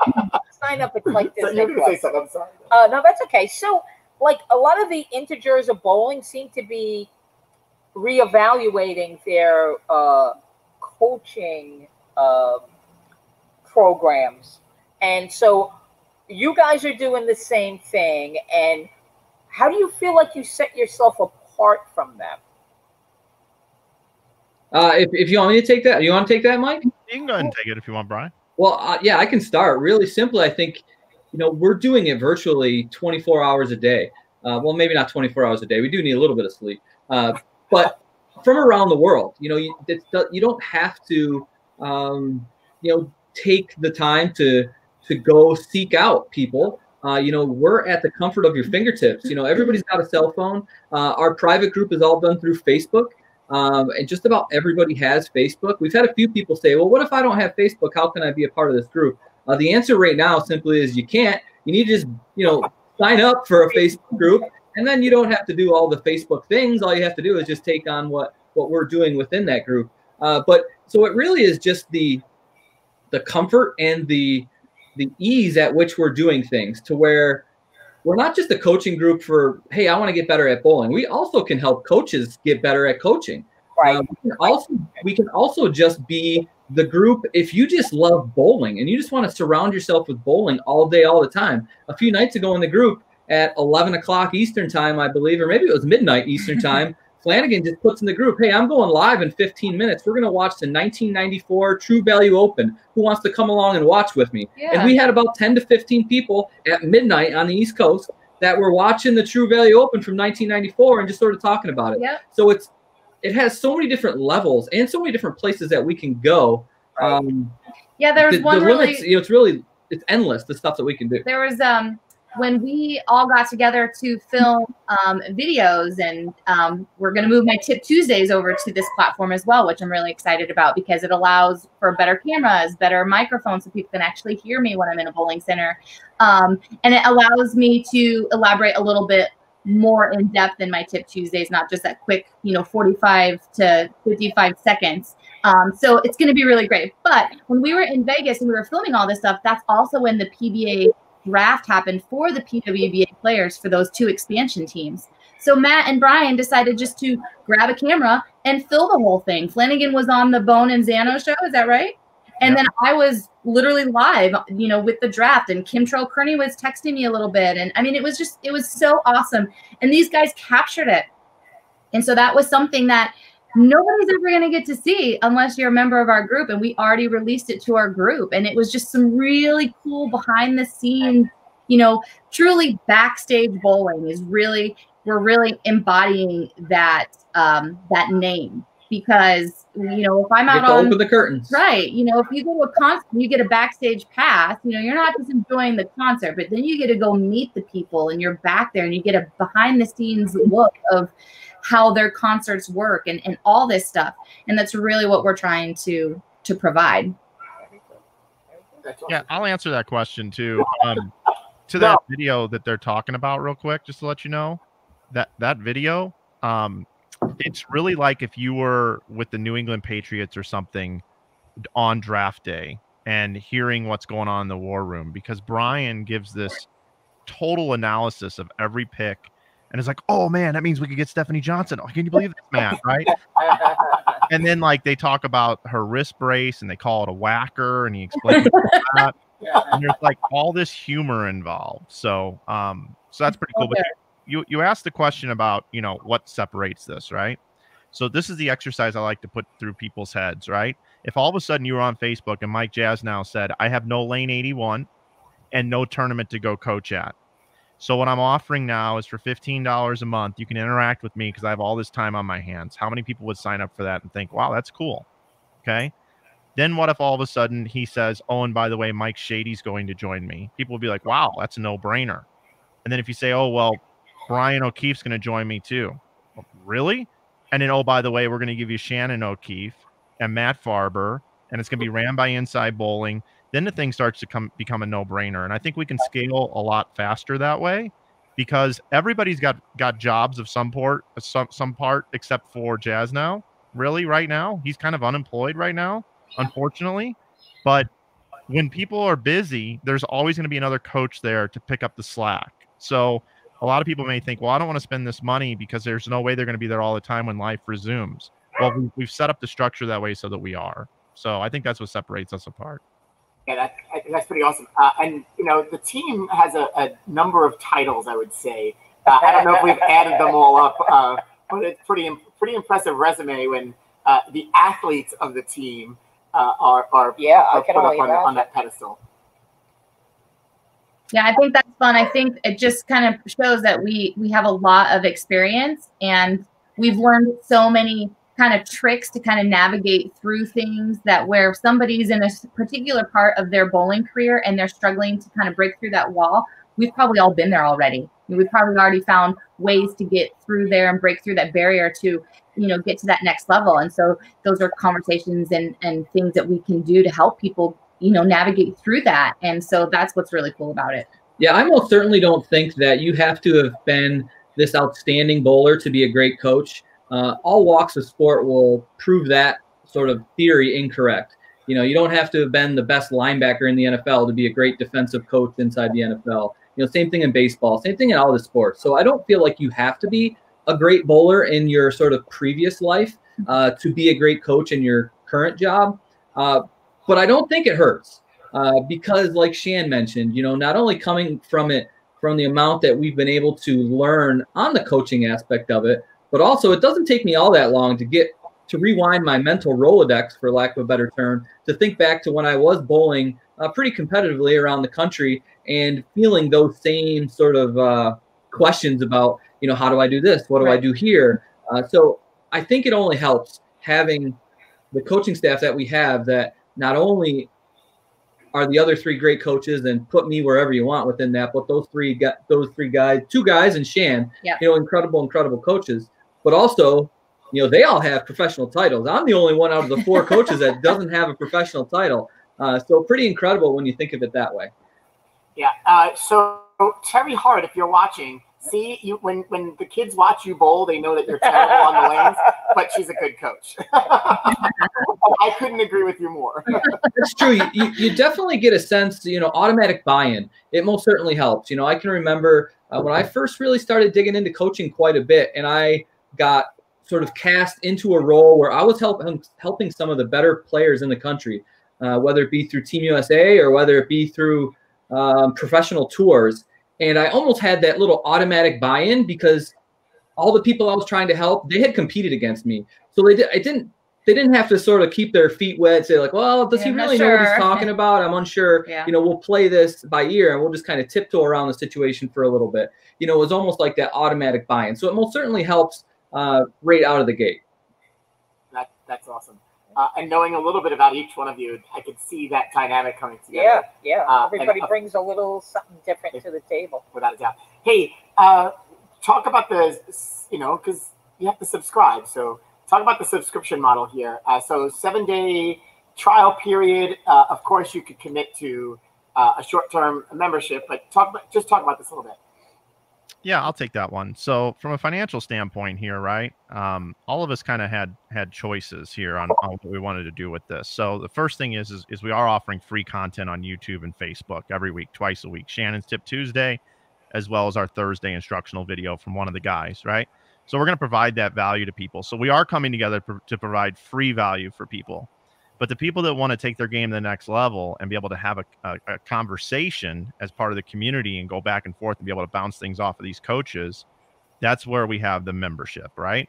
Sign up. It's like Disney You're going to say something. I'm sorry. No, that's okay. So, like, a lot of the integers of bowling seem to be reevaluating their coaching programs, and so you guys are doing the same thing. And how do you feel like you set yourself apart from them? If you want me to take that, you want to take that, Mike? You can go ahead and take it if you want, Brian. Well, yeah, I can start. Really simply, I think, we're doing it virtually 24 hours a day. Well, maybe not 24 hours a day. We do need a little bit of sleep. But from around the world, you don't have to, take the time to go seek out people. We're at the comfort of your fingertips. Everybody's got a cell phone. Our private group is all done through Facebook. And just about everybody has Facebook. We've had a few people say, well, what if I don't have Facebook? How can I be a part of this group? The answer right now simply is you can't. You need to just, sign up for a Facebook group, and then you don't have to do all the Facebook things. All you have to do is just take on what we're doing within that group. But so it really is just the comfort and the ease at which we're doing things, to where we're not just a coaching group for, hey, I want to get better at bowling. We also can help coaches get better at coaching. Right. We can also just be the group if you just love bowling and you just want to surround yourself with bowling all day, all the time. A few nights ago in the group at 11 o'clock Eastern time, I believe, or maybe it was midnight Eastern time, Flanagan just puts in the group, hey, I'm going live in 15 minutes. We're going to watch the 1994 True Value Open. Who wants to come along and watch with me? Yeah. And we had about 10 to 15 people at midnight on the East Coast that were watching the True Value Open from 1994 and just sort of talking about it. Yep. So it has so many different levels and so many different places that we can go. Yeah, there's one limits, it's endless, the stuff that we can do. There was when we all got together to film videos, and we're going to move my Tip Tuesdays over to this platform as well, which I'm really excited about, because it allows for better cameras, better microphones, so people can actually hear me when I'm in a bowling center. And it allows me to elaborate a little bit more in depth in my Tip Tuesdays, not just that quick, 45 to 55 seconds. So it's going to be really great. But when we were in Vegas and we were filming all this stuff, that's also when the PBA draft happened for the PWBA players for those 2 expansion teams. So Matt and Brian decided just to grab a camera and fill the whole thing. Flanagan was on the Bone and Zano show, is that right? And then I was literally live, with the draft, and Kim Kearney was texting me a little bit. And I mean, it was so awesome. And these guys captured it. And so that was something that nobody's ever going to get to see unless you're a member of our group. And we already released it to our group. And it was just some really cool behind the scenes you know, truly Backstage Bowling is really, we're really embodying that that name, because, you know, if I'm out on open the curtains, right, you know, if you go to a concert, you get a backstage pass, you know, you're not just enjoying the concert, but then you get to go meet the people, and you're back there, and you get a behind the scenes look of how their concerts work, and all this stuff. And that's really what we're trying to provide. Yeah, I'll answer that question too. To that video that they're talking about real quick, just to let you know, that video, it's really like if you were with the New England Patriots or something on draft day and hearing what's going on in the war room, because Bryan gives this total analysis of every pick, and it's like, oh man, that means we could get Stephanie Johnson. Oh, can you believe this, man? Right? And then like they talk about her wrist brace and they call it a whacker, and he explains that. And there's like all this humor involved. So so that's pretty cool. But you asked the question about, you know, what separates this, right? So this is the exercise I like to put through people's heads, right? If all of a sudden you were on Facebook and Mike Jasnow said, I have no lane 81 and no tournament to go coach at. So what I'm offering now is for $15 a month, you can interact with me because I have all this time on my hands. How many people would sign up for that and think, wow, that's cool? Okay. Then what if all of a sudden he says, oh, and by the way, Mike Shady's going to join me? People will be like, wow, that's a no-brainer. And then if you say, oh, well, Bryan O'Keefe's going to join me too. Well, really? And then, oh, by the way, we're going to give you Shannon O'Keefe and Matt Farber, and it's going to be ran by Inside Bowling. Then the thing starts to become a no-brainer. And I think we can scale a lot faster that way, because everybody's got jobs of some part, except for Jasnow. Really, right now, he's kind of unemployed right now, unfortunately. But when people are busy, there's always going to be another coach there to pick up the slack. So a lot of people may think, well, I don't want to spend this money because there's no way they're going to be there all the time when life resumes. Well, we've set up the structure that way so that we are. So I think that's what separates us apart. Yeah, I think that's pretty awesome. And, you know, the team has a number of titles, I would say. I don't know if we've added them all up, but it's pretty impressive resume when the athletes of the team are put up on that pedestal. Yeah, I think that's fun. I think it just kind of shows that we have a lot of experience, and we've learned so many kind of tricks to kind of navigate through things, that where somebody's in a particular part of their bowling career and they're struggling to kind of break through that wall, we've probably all been there already. We've probably already found ways to get through there and break through that barrier to, you know, get to that next level. And so those are conversations and things that we can do to help people, you know, navigate through that. And so that's what's really cool about it. Yeah, I most certainly don't think that you have to have been this outstanding bowler to be a great coach. All walks of sport will prove that sort of theory incorrect. You know, you don't have to have been the best linebacker in the NFL to be a great defensive coach inside the NFL. You know, same thing in baseball, same thing in all the sports. So I don't feel like you have to be a great bowler in your sort of previous life to be a great coach in your current job. But I don't think it hurts because, like Shan mentioned, you know, not only coming from the amount that we've been able to learn on the coaching aspect of it, but also it doesn't take me all that long to rewind my mental Rolodex, for lack of a better term, to think back to when I was bowling pretty competitively around the country and feeling those same sort of questions about, you know, how do I do this? What do I do here? So I think it only helps having the coaching staff that we have, that not only are the other three great coaches and put me wherever you want within that, but those three guys, two guys and Shan, you know, incredible coaches, but also, you know, they all have professional titles. I'm the only one out of the four coaches that doesn't have a professional title. So pretty incredible when you think of it that way. Yeah. So Terry Hart, if you're watching, see, you when the kids watch you bowl, they know that you're terrible on the lanes, but she's a good coach. I couldn't agree with you more. It's true. You definitely get a sense, you know, automatic buy-in. It most certainly helps. You know, I can remember when I first really started digging into coaching quite a bit, and I got sort of cast into a role where I was helping some of the better players in the country, whether it be through Team USA or whether it be through professional tours. And I almost had that little automatic buy-in because all the people I was trying to help, they had competed against me. So it didn't they didn't have to sort of keep their feet wet and say like, well, does he really know what he's talking about? I'm unsure. Yeah. You know, we'll play this by ear and we'll just kind of tiptoe around the situation for a little bit. You know, it was almost like that automatic buy-in. So it most certainly helps right out of the gate. That's awesome. And knowing a little bit about each one of you, I could see that dynamic coming together. Yeah. Everybody brings a little something different to the table. Without a doubt. Hey, talk about the, you know, because you have to subscribe. So talk about the subscription model here. So 7-day trial period. Of course, you could commit to a short-term membership, but just talk about this a little bit. Yeah, I'll take that one. So from a financial standpoint here, right, all of us kind of had choices here on what we wanted to do with this. So the first thing is we are offering free content on YouTube and Facebook every week, twice a week. Shannon's Tip Tuesday, as well as our Thursday instructional video from one of the guys, right? So we're going to provide that value to people. So we are coming together to provide free value for people. But the people that want to take their game to the next level and be able to have a conversation as part of the community and go back and forth and be able to bounce things off of these coaches, that's where we have the membership, right?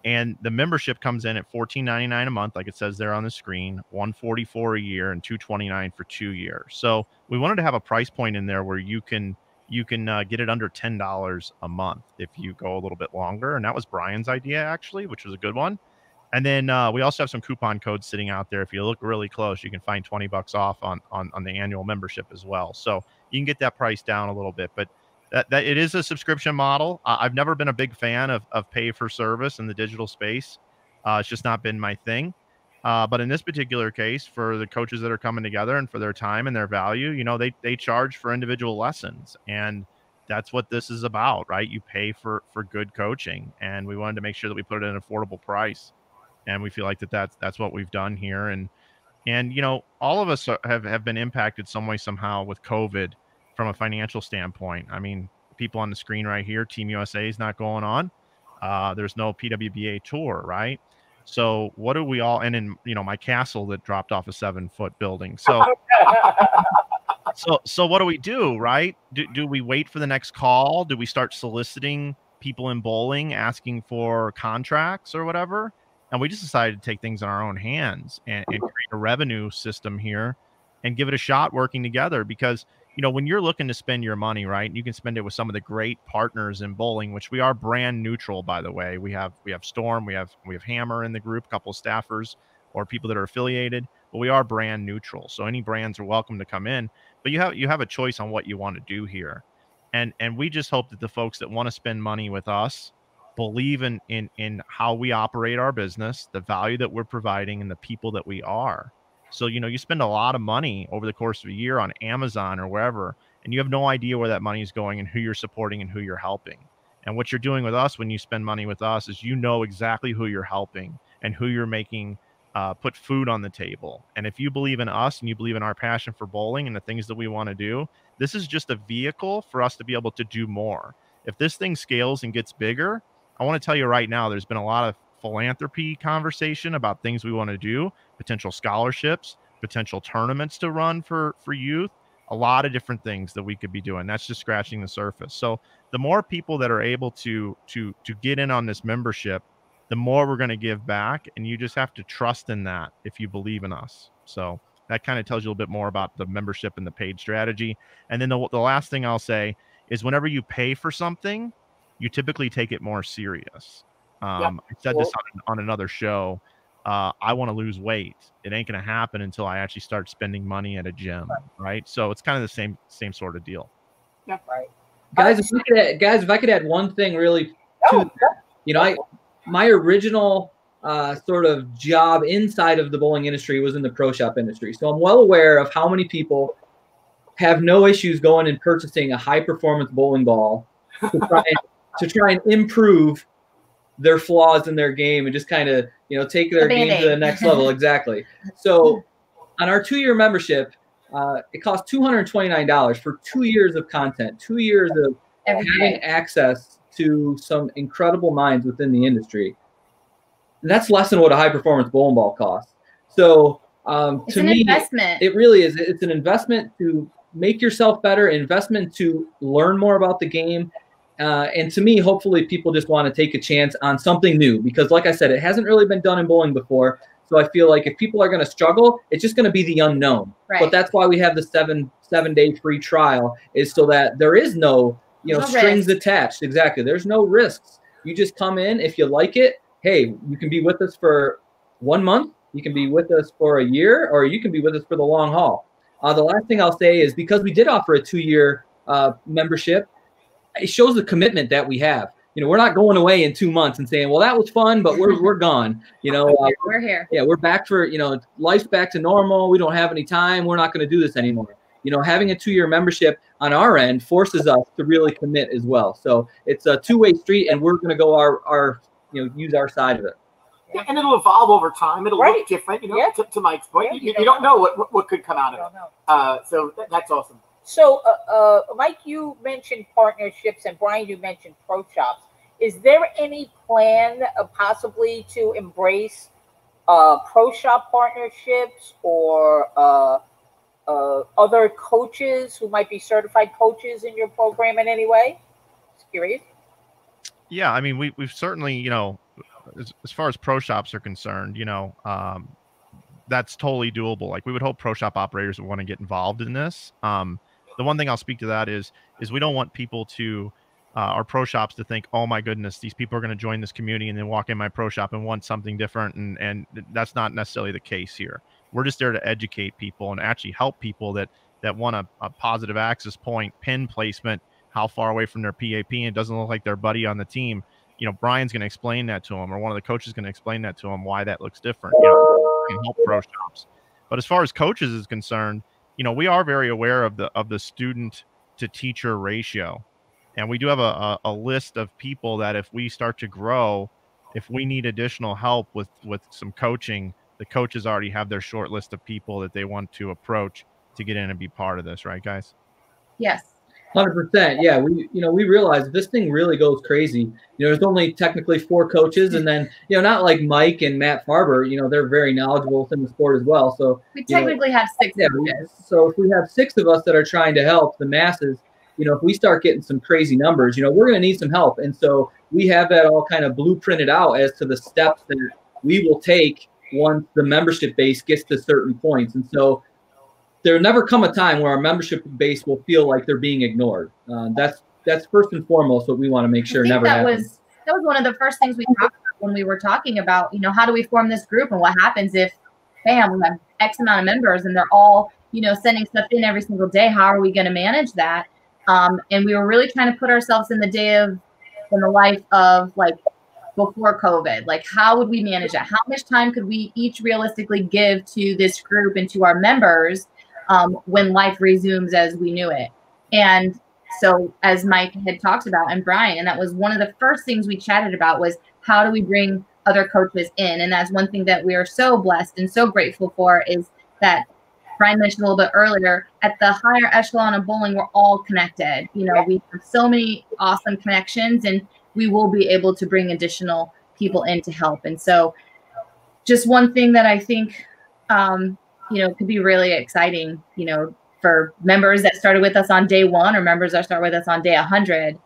And the membership comes in at $14.99 a month, like it says there on the screen, $144 a year, and $229 for 2 years. So we wanted to have a price point in there where you can get it under $10 a month if you go a little bit longer. And that was Bryan's idea, actually, which was a good one. And then we also have some coupon codes sitting out there. If you look really close, you can find $20 off on the annual membership as well. So you can get that price down a little bit. But that it is a subscription model. I've never been a big fan of pay for service in the digital space. It's just not been my thing. But in this particular case, for the coaches that are coming together and for their time and their value, you know, they charge for individual lessons. And that's what this is about, right? You pay for good coaching. And we wanted to make sure that we put it at an affordable price. And we feel like that's what we've done here. And you know, all of us have been impacted some way, somehow with COVID from a financial standpoint. I mean, people on the screen right here, Team USA is not going on. There's no PWBA tour, right? So what do we all, and in, you know, my castle that dropped off a 7-foot building. So, so what do we do, right? Do we wait for the next call? Do we start soliciting people in bowling, asking for contracts or whatever? And we just decided to take things in our own hands and create a revenue system here and give it a shot working together. Because, you know, when you're looking to spend your money, right, you can spend it with some of the great partners in bowling, which we are brand neutral, by the way. We have Storm, we have Hammer in the group, a couple of staffers or people that are affiliated, but we are brand neutral. So any brands are welcome to come in, but you have a choice on what you want to do here. And we just hope that the folks that want to spend money with us believe in how we operate our business, the value that we're providing, and the people that we are. So, you know, you spend a lot of money over the course of a year on Amazon or wherever, and you have no idea where that money is going and who you're supporting and who you're helping. And what you're doing with us when you spend money with us is you know exactly who you're helping and who you're making put food on the table. And if you believe in us and you believe in our passion for bowling and the things that we want to do, this is just a vehicle for us to be able to do more. If this thing scales and gets bigger, I want to tell you right now, there's been a lot of philanthropy conversation about things we want to do, potential scholarships, potential tournaments to run for youth, a lot of different things that we could be doing. That's just scratching the surface. So the more people that are able to get in on this membership, the more we're going to give back. And you just have to trust in that if you believe in us. So that kind of tells you a little bit more about the membership and the paid strategy. And then the last thing I'll say is whenever you pay for something, you typically take it more serious. I said this on another show. I want to lose weight. It ain't going to happen until I actually start spending money at a gym, right? So it's kind of the same sort of deal. Yeah, right. Guys, if I could add one thing really to that. You know, my original sort of job inside of the bowling industry was in the pro shop industry. So I'm well aware of how many people have no issues going and purchasing a high performance bowling ball to try and improve their flaws in their game and just kind of, you know, take their game to the next level. Exactly. So on our 2-year membership, it costs $229 for 2 years of content, 2 years of having access to some incredible minds within the industry. And that's less than what a high performance bowling ball costs. So to me, investment. It really is. It's an investment to make yourself better, investment to learn more about the game, And to me, hopefully people just want to take a chance on something new, because like I said, it hasn't really been done in bowling before. So I feel like if people are going to struggle, it's just going to be the unknown. Right. But that's why we have the seven-day free trial, is so that there is no, no strings attached. Exactly. There's no risks. You just come in. If you like it, hey, you can be with us for 1 month. You can be with us for a year, or you can be with us for the long haul. The last thing I'll say is, because we did offer a 2-year membership, it shows the commitment that we have. We're not going away in 2 months and saying, well, that was fun, but we're gone. We're here. Yeah, we're back for, life's back to normal. We don't have any time. We're not going to do this anymore. Having a 2-year membership on our end forces us to really commit as well. So it's a two-way street, and we're going to go our use our side of it. Yeah, and it'll evolve over time. It'll look different, to Mike's point. You don't know what could come out of it. So that's awesome. So, Mike, you mentioned partnerships, and Bryan, you mentioned pro shops. Is there any plan possibly to embrace pro shop partnerships, or other coaches who might be certified coaches in your program in any way? Just curious. Yeah, I mean, we've certainly, as far as pro shops are concerned, that's totally doable. Like, we would hope pro shop operators would want to get involved in this. The one thing I'll speak to that is we don't want people to, our pro shops to think, oh my goodness, these people are going to join this community and then walk in my pro shop and want something different. And that's not necessarily the case here. We're just there to educate people and actually help people that want a positive access point, pin placement, how far away from their PAP, and it doesn't look like their buddy on the team. Brian's going to explain that to them, or one of the coaches is going to explain that to them, why that looks different. Can help pro shops. But as far as coaches is concerned, we are very aware of the student to teacher ratio. And we do have a list of people that if we start to grow, if we need additional help with some coaching, the coaches already have their short list of people that they want to approach to get in and be part of this. Right, guys? Yes. 100%. Yeah, we realize this thing really goes crazy. There's only technically 4 coaches, and then not like Mike and Matt Farber. They're very knowledgeable in the sport as well. So we technically have 6 coaches. So if we have 6 of us that are trying to help the masses, if we start getting some crazy numbers, we're going to need some help. And so we have that all kind of blueprinted out as to the steps that we will take once the membership base gets to certain points. And so there'll never come a time where our membership base will feel like they're being ignored. That's first and foremost what we want to make sure never happens. That was one of the first things we talked about when we were talking about, how do we form this group, and what happens if, bam, we have X amount of members and they're all, sending stuff in every single day. How are we going to manage that? And we were really trying to put ourselves in the life of, like, before COVID. Like, how would we manage that? How much time could we each realistically give to this group and to our members when life resumes as we knew it? And so, as Mike had talked about, and Bryan, and that was one of the first things we chatted about, was how do we bring other coaches in? And that's one thing that we are so blessed and so grateful for, is that Bryan mentioned a little bit earlier, at the higher echelon of bowling, we're all connected. We have so many awesome connections, and we will be able to bring additional people in to help. And so just one thing that I think, could be really exciting, for members that started with us on day 1, or members that start with us on day 100,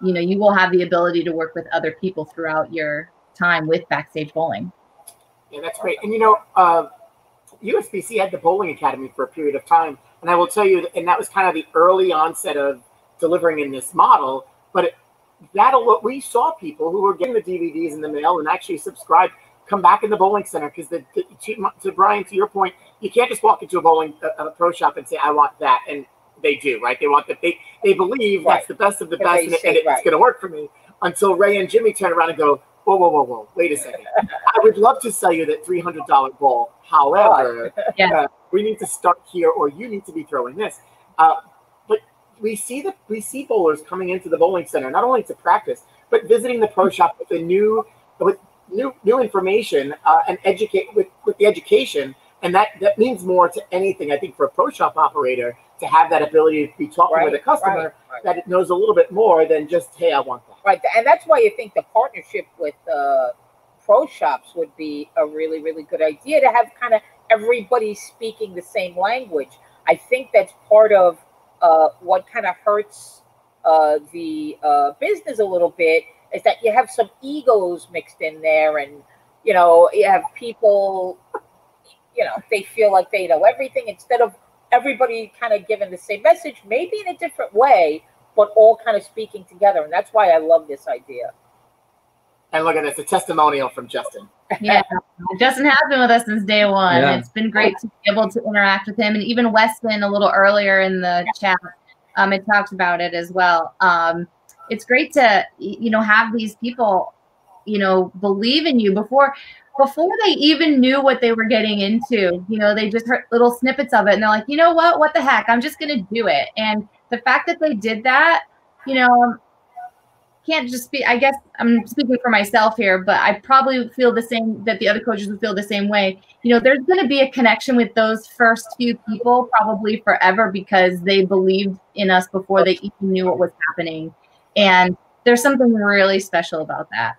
you will have the ability to work with other people throughout your time with Backstage Bowling. Yeah, that's great. And, Usbc had the bowling academy for a period of time. And I will tell you, and that was kind of the early onset of delivering in this model. But we saw people who were getting the DVDs in the mail and actually subscribed, come back in the bowling center, because to Bryan, to your point, you can't just walk into a pro shop and say, I want that. And they do, right? They want that. They believe that's the best of the best, and it's going to work for me, until Ray and Jimmy turn around and go, whoa, wait a second. I would love to sell you that $300 bowl. However, we need to start here, or you need to be throwing this. But we see bowlers coming into the bowling center, not only to practice, but visiting the pro shop with new information and educate with the education. And that means more to anything, I think, for a pro shop operator, to have that ability to be talking with a customer that it knows a little bit more than just, hey, I want that. Right. And that's why I think the partnership with pro shops would be a really, really good idea, to have kind of everybody speaking the same language. I think that's part of what kind of hurts the business a little bit is that you have some egos mixed in there, and you know, you have people, you know, they feel like they know everything instead of everybody kind of giving the same message, maybe in a different way, but all kind of speaking together. And that's why I love this idea. And look at this, a testimonial from Justin. Yeah, Justin has been with us since day one. Yeah. It's been great to be able to interact with him. And even Weston, a little earlier in the chat, it talked about it as well. It's great to, you know, have these people, you know, believe in you before they even knew what they were getting into. You know, they just heard little snippets of it and they're like, you know what the heck, I'm just going to do it. And the fact that they did that, you know, can't just be, I guess I'm speaking for myself here, but I probably feel the same, that the other coaches would feel the same way. You know, there's going to be a connection with those first few people probably forever because they believed in us before they even knew what was happening. And there's something really special about that.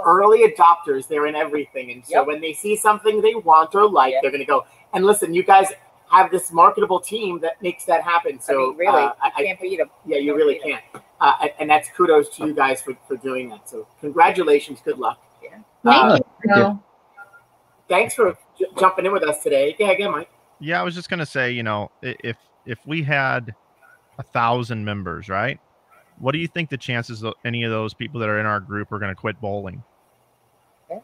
Early adopters, they're in everything. And so when they see something they want or like, they're going to go. And listen, you guys have this marketable team that makes that happen. So I mean, really, you can't beat them. Yeah, you really can't. And that's kudos to you guys for doing that. So congratulations. Good luck. Yeah. Thank you. Thanks for jumping in with us today. Yeah, again, Mike. Yeah, I was just going to say, you know, if we had 1,000 members, right? What do you think the chances of any of those people that are in our group are going to quit bowling? No,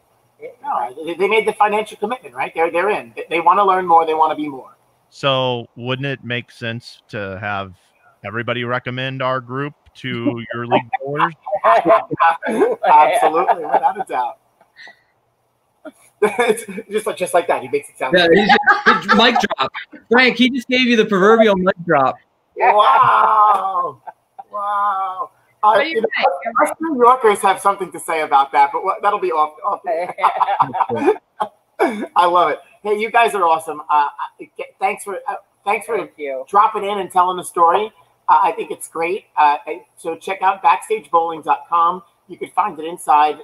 they made the financial commitment, right? They're in. They want to learn more. They want to be more. So wouldn't it make sense to have everybody recommend our group to your league bowlers? Absolutely, without a doubt. just like that. He makes it sound. Yeah, he's mic drop. Frank, he just gave you the proverbial mic drop. Wow. Wow. You know, us New Yorkers have something to say about that, but that'll be off. I love it. Hey, you guys are awesome. Thanks for dropping in and telling the story. I think it's great. So check out backstagebowling.com. You can find it inside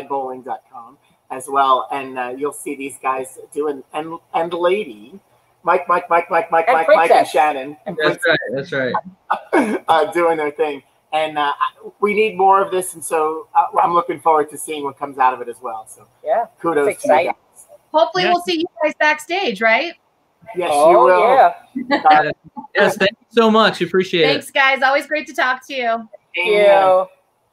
bowling.com as well, and you'll see these guys doing and lady. Mike, and Shannon. That's right. Doing their thing. And we need more of this, and so I'm looking forward to seeing what comes out of it as well. So kudos to you guys. Hopefully we'll see you guys backstage, right? Yes, you will. Yeah. Yes, thank you so much. Appreciate it. Thanks, guys. Always great to talk to you. Thank you.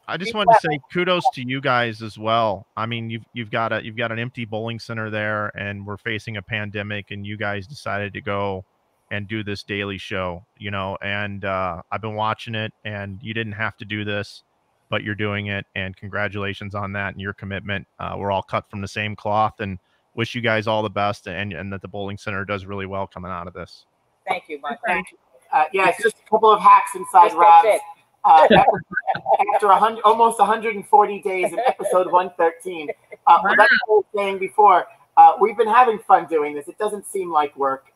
I just wanted to say kudos to you guys as well. I mean, you've got an empty bowling center there, and we're facing a pandemic, and you guys decided to go and do this daily show, you know, and I've been watching it, and you didn't have to do this, but you're doing it, and congratulations on that and your commitment. We're all cut from the same cloth, and wish you guys all the best, and that the bowling center does really well coming out of this. Thank you, Mike. Thank you. Yeah, it's just a couple of hacks inside Rabs. After almost 140 days in episode 113. Like I was saying before, we've been having fun doing this. It doesn't seem like work,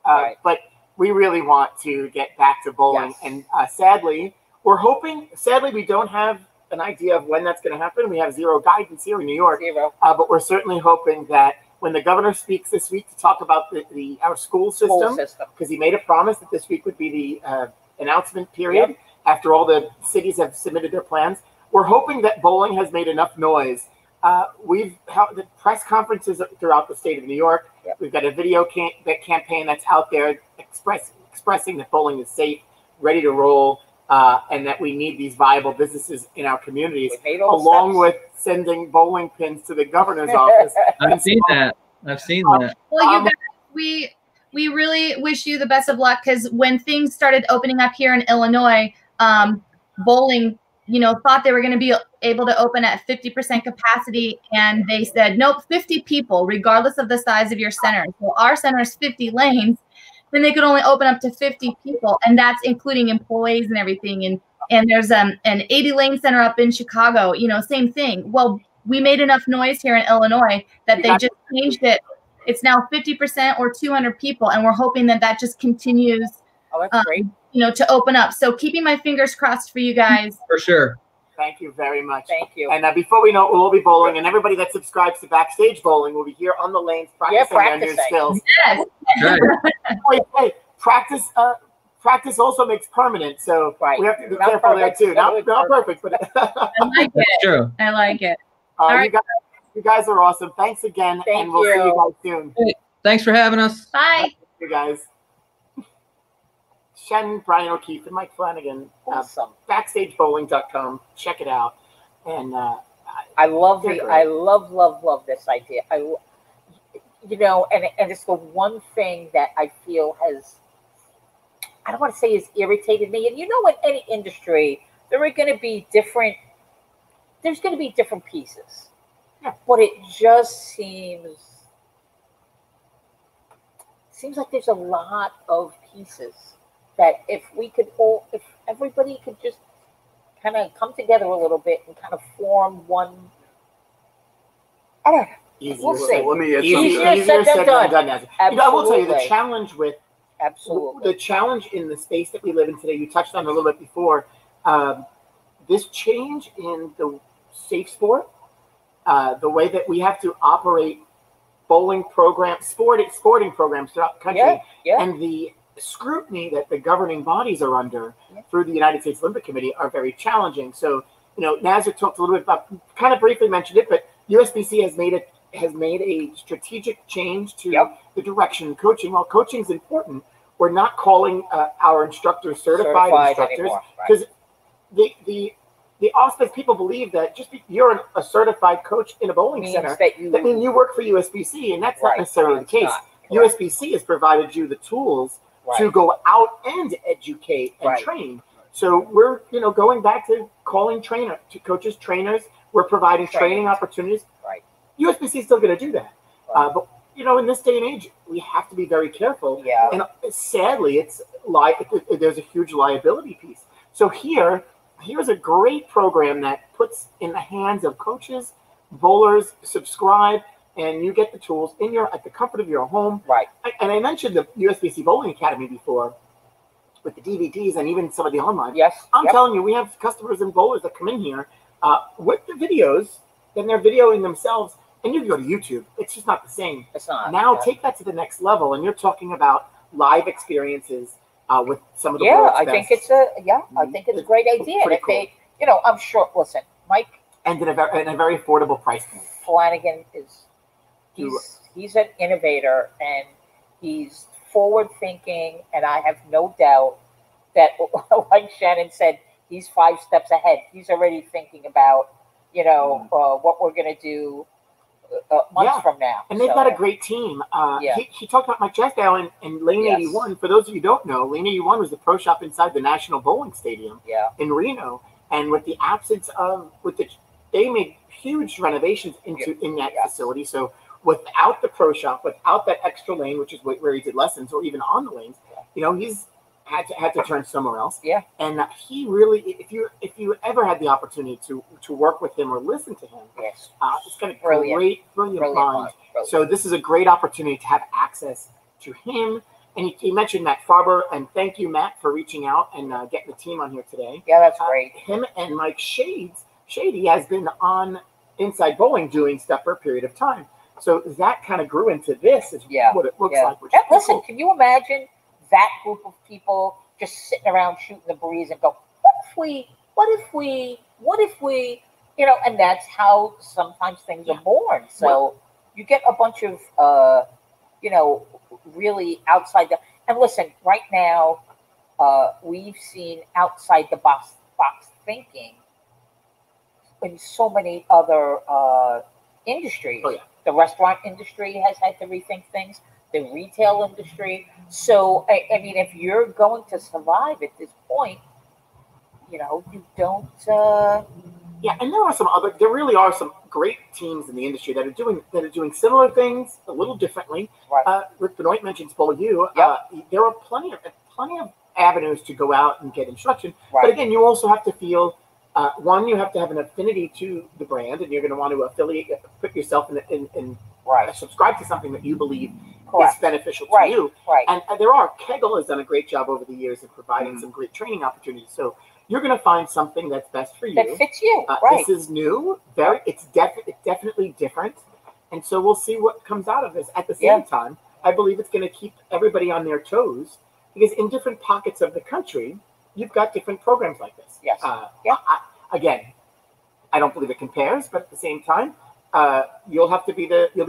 but we really want to get back to bowling. Yes. And sadly, we don't have an idea of when that's going to happen. We have zero guidance here in New York. But we're certainly hoping that when the governor speaks this week to talk about our school system, because he made a promise that this week would be the announcement period. Yep. After all the cities have submitted their plans, we're hoping that bowling has made enough noise. We've held the press conferences throughout the state of New York. Yep. We've got a video campaign that's out there expressing that bowling is safe, ready to roll, and that we need these viable businesses in our communities, along with sending bowling pins to the governor's office. I've seen that. Well, you guys, we really wish you the best of luck, because when things started opening up here in Illinois, bowling, you know, thought they were going to be able to open at 50% capacity, and they said, nope, 50 people, regardless of the size of your center. So our center is 50 lanes, then they could only open up to 50 people, and that's including employees and everything. And there's an 80 lane center up in Chicago, you know, same thing. Well, we made enough noise here in Illinois that they just changed it. It's now 50% or 200 people, and we're hoping that just continues. Oh, that's great. You know, to open up. So keeping my fingers crossed for you guys. For sure. Thank you very much. Thank you. And before we know it, we'll be bowling, and everybody that subscribes to Backstage Bowling will be here on the lanes practicing their new skills. Yes. Right. Hey, practice practice also makes permanent, so Right. we have to be Not careful perfect, there too. totally Not perfect, but I like it. True. I like it. All right. you guys are awesome. Thanks again, Thank and we'll see you you. guys soon. Thanks for having us. Bye. You guys. Shannon, Bryan O'Keefe, and Mike Flanagan. Awesome. BackstageBowling.com. Check it out. And I love they're the. great. I love this idea. You know, and it's the one thing that I feel has. I don't want to say has irritated me. And you know, in any industry, there are going to be different. There's going to be different pieces. Yeah. But it just seems like there's a lot of pieces that if everybody could just kind of come together a little bit and kind of form one. I don't know. We'll see. Let me add Easier something. said than done. You know, I will tell you the Absolutely. challenge with Absolutely. the challenge in the space that we live in today. You touched on it a little bit before. This change in the safe sport, the way that we have to operate bowling programs, sporting programs throughout the country, Yeah. and the scrutiny that the governing bodies are under through the United States Olympic Committee are very challenging. So, you know, Nazir talked a little bit about, kind of briefly mentioned it, but USBC has made a strategic change to the direction of coaching. While coaching is important, we're not calling our instructors certified instructors, because the auspice people believe that just you're a certified coach in a bowling center, that means you work for USBC, and that's not necessarily the case. USBC has provided you the tools to go out and educate and train. So we're, you know, going back to calling coaches trainers. We're providing training opportunities. USBC is still going to do that, but you know, in this day and age, we have to be very careful. Yeah. And sadly, there's a huge liability piece. So here's a great program that puts in the hands of coaches, bowlers, subscribe, and you get the tools at the comfort of your home. Right. And I mentioned the USBC Bowling Academy before with the DVDs and even some of the online. Yes. I'm telling you, we have customers and bowlers that come in here with the videos, then they're videoing themselves, and you can go to YouTube. It's just not the same. It's not. Now take that to the next level, and you're talking about live experiences with some of the world's I best. think it's a great idea. And if they, you know, I'm sure. Listen, Mike, and at a very affordable price point. Flanagan he's an innovator, and he's forward thinking, and I have no doubt that, like Shannon said, he's 5 steps ahead. He's already thinking about, you know, what we're going to do months from now. And they've got a great team. He talked about Mike Jesdow and Lane 81. For those of you who don't know, Lane 81 was the pro shop inside the National Bowling Stadium in Reno. And with the absence of, they made huge renovations in that facility. So without the pro shop, without that extra lane, which is where he did lessons, or even on the lanes, you know, he's had to turn somewhere else. Yeah. And he really, if you ever had the opportunity to work with him or listen to him, it's got a brilliant mind. So this is a great opportunity to have access to him. And he mentioned Matt Farber, and thank you, Matt, for reaching out and getting the team on here today. Yeah, that's great. Him and Mike Shady has been on Inside Bowling doing stuff for a period of time. So that kind of grew into this, is what it looks like. Which listen, can you imagine that group of people just sitting around shooting the breeze and go, what if we, you know, and that's how sometimes things are born. So you get a bunch of, you know, really outside the, and listen, right now, we've seen outside the box thinking in so many other industries. The restaurant industry has had to rethink things. The retail industry. So, I mean, if you're going to survive at this point, you know, you don't. And there really are some great teams in the industry that are doing similar things a little differently. Right. Rick Benoit mentions Bowl U. There are plenty of avenues to go out and get instruction. Right. But again, you also have to feel. One, you have to have an affinity to the brand, and you're going to want to put yourself in subscribe to something that you believe is beneficial to you. Right. And Kegel has done a great job over the years of providing some great training opportunities. So you're going to find something that's best for you. That fits you. This is new. It's definitely different. And so we'll see what comes out of this. At the same time, I believe it's going to keep everybody on their toes, because in different pockets of the country, you've got different programs like this. Yes. Again, I don't believe it compares, but at the same time, you'll be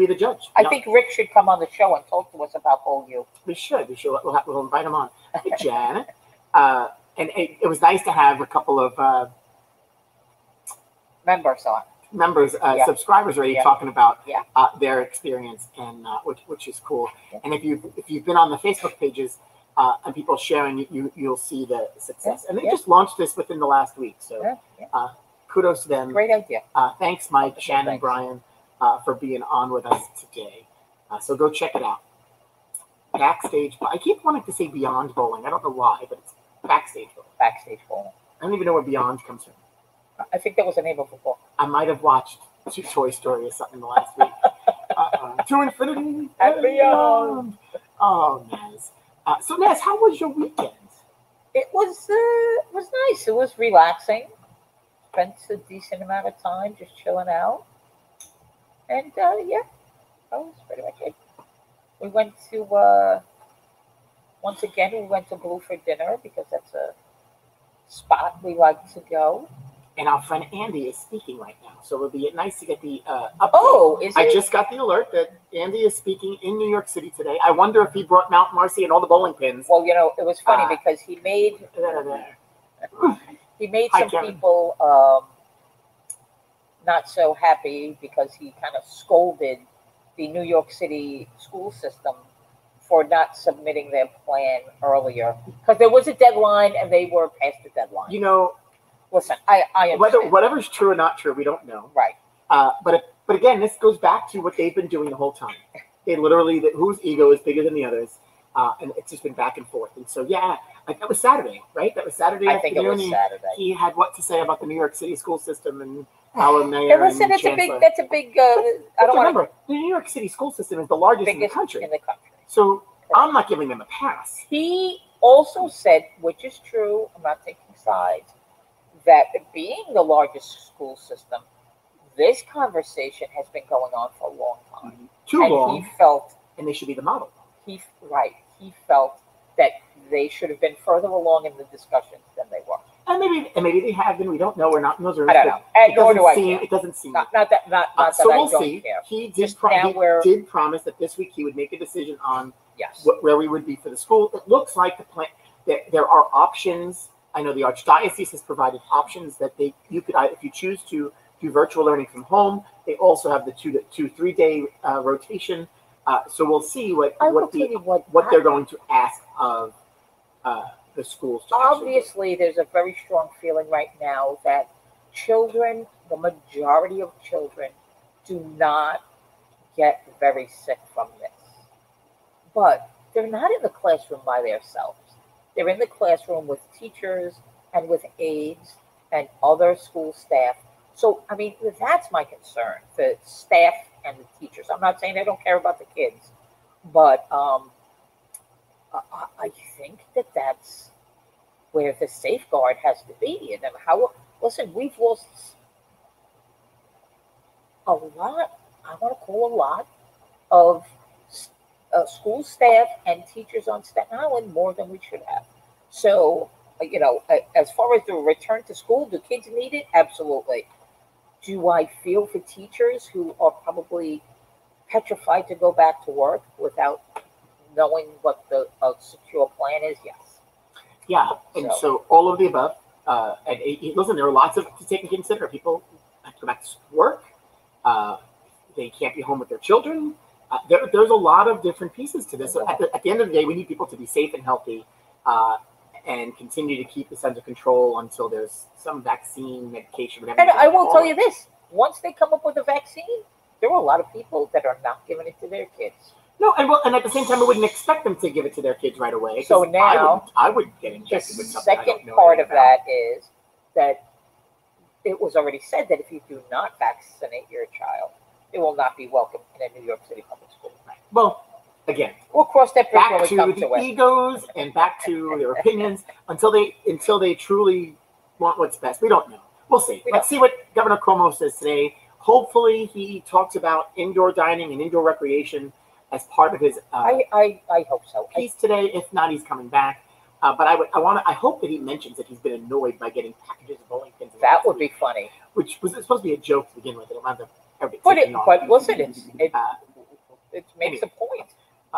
the judge. I think Rick should come on the show and talk to us about BowU. We should. We'll invite him on. Hey, Janet. And it was nice to have a couple of members on. Subscribers already talking about their experience, and which is cool. Yeah. And if you've been on the Facebook pages and people sharing, you'll see the success. And they just launched this within the last week, so kudos to them. Great idea. Thanks, Mike, Shannon, Brian, for being on with us today. So go check it out. Backstage. I keep wanting to say Beyond Bowling. I don't know why, but it's Backstage Bowling. Backstage Bowling. I don't even know where Beyond comes from. I think that was the name of the book. I might have watched Toy Story or something the last week. To infinity and beyond. Oh, Naz. So, Naz, how was your weekend? It was nice. It was relaxing. Spent a decent amount of time just chilling out. And, that was pretty much it. We went to, once again, we went to Blue for dinner because that's a spot we like to go. And our friend Andy is speaking right now, so it'll be nice to get the update. Oh, is it? I just got the alert that Andy is speaking in New York City today. I wonder if he brought Mount Marcy and all the bowling pins. Well, it was funny because he made some people not so happy because he kind of scolded the New York City school system for not submitting their plan earlier because there was a deadline and they were past the deadline. Listen, I understand. Whatever's true or not true, we don't know. Right. But again, this goes back to what they've been doing the whole time. They literally, whose ego is bigger than the others, and it's just been back and forth. And so, that was Saturday, right? That was Saturday I think it was Saturday. He had what to say about the New York City school system and our mayor. And listen, that's a big. I don't remember the New York City school system is the largest in the country. So I'm not giving them a pass. He also said, which is true, I'm not taking sides, that being the largest school system, this conversation has been going on for a long time. Too long. He felt, and they should be the model. He felt that they should have been further along in the discussions than they were. And maybe they have been. We don't know. We're not in those rooms. I don't know. And nor do I care. It doesn't seem. Not that so we'll I don't see. care. He did promise that this week he would make a decision on where we would be for the school. It looks like the plan. That there are options. I know the Archdiocese has provided options that you could, if you choose to do virtual learning from home. They also have the 2 to 3 day rotation. So we'll see what they're going to ask of the schools. Obviously, there's a very strong feeling right now that children, the majority of children, do not get very sick from this. But they're not in the classroom by themselves. They're in the classroom with teachers and with aides and other school staff. So, I mean, that's my concern, the staff and the teachers. I'm not saying they don't care about the kids, but I think that's where the safeguard has to be. And listen, we've lost a lot, I want to call a lot, of school staff and teachers on Staten Island, more than we should have. So, as far as the return to school, do kids need it? Absolutely. Do I feel for teachers who are probably petrified to go back to work without knowing what the secure plan is? Yes. Yeah, and so all of the above. And listen, there are lots to take into consider. People have to go back to work. They can't be home with their children. There's a lot of different pieces to this. So at the end of the day, we need people to be safe and healthy and continue to keep this under control until there's some vaccine, medication, whatever. And I will tell you this. Once they come up with a vaccine, there are a lot of people that are not giving it to their kids. No, and at the same time, I wouldn't expect them to give it to their kids right away. So now, I would get injected with something. The second part of that is that it was already said that if you do not vaccinate your child, it will not be welcome in a New York City public school. Well, again, we'll cross that bridge when we come to it. Back to the egos and back to their opinions until they truly want what's best. We don't know. We'll see. Let's see what Governor Cuomo says today. Hopefully, he talks about indoor dining and indoor recreation as part of his I hope so. piece today. If not, he's coming back. But I hope that he mentions that he's been annoyed by getting packages of bowling pins. That would be funny. Which was supposed to be a joke to begin with. It'll end up but listen, it makes a point.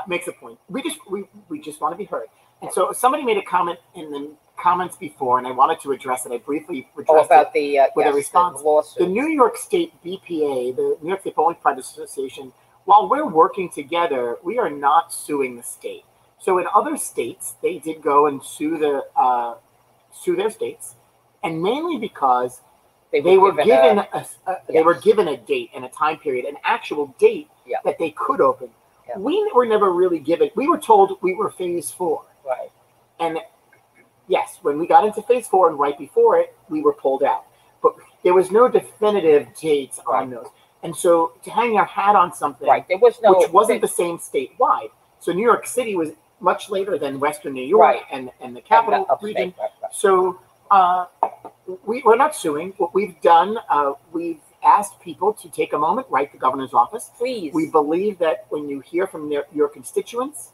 Makes a point. We just want to be heard. And so somebody made a comment in the comments before, and I wanted to address it. I briefly addressed it with a response. The New York State BPA, the New York State Bowling Pride Association, while we're working together, we are not suing the state. So in other states, they did go and sue their states, and mainly because they were given a date and a time period, an actual date that they could open. Yeah. We were never really given. We were told we were phase 4. Right. And yes, when we got into phase 4 and right before it, we were pulled out. But there was no definitive dates on those. And so to hang your hat on something, there was no, which wasn't the same statewide. So New York City was much later than Western New York and the capital region. So we're not suing. What we've done, we've asked people to take a moment, write the governor's office. Please. We believe that when you hear from your constituents,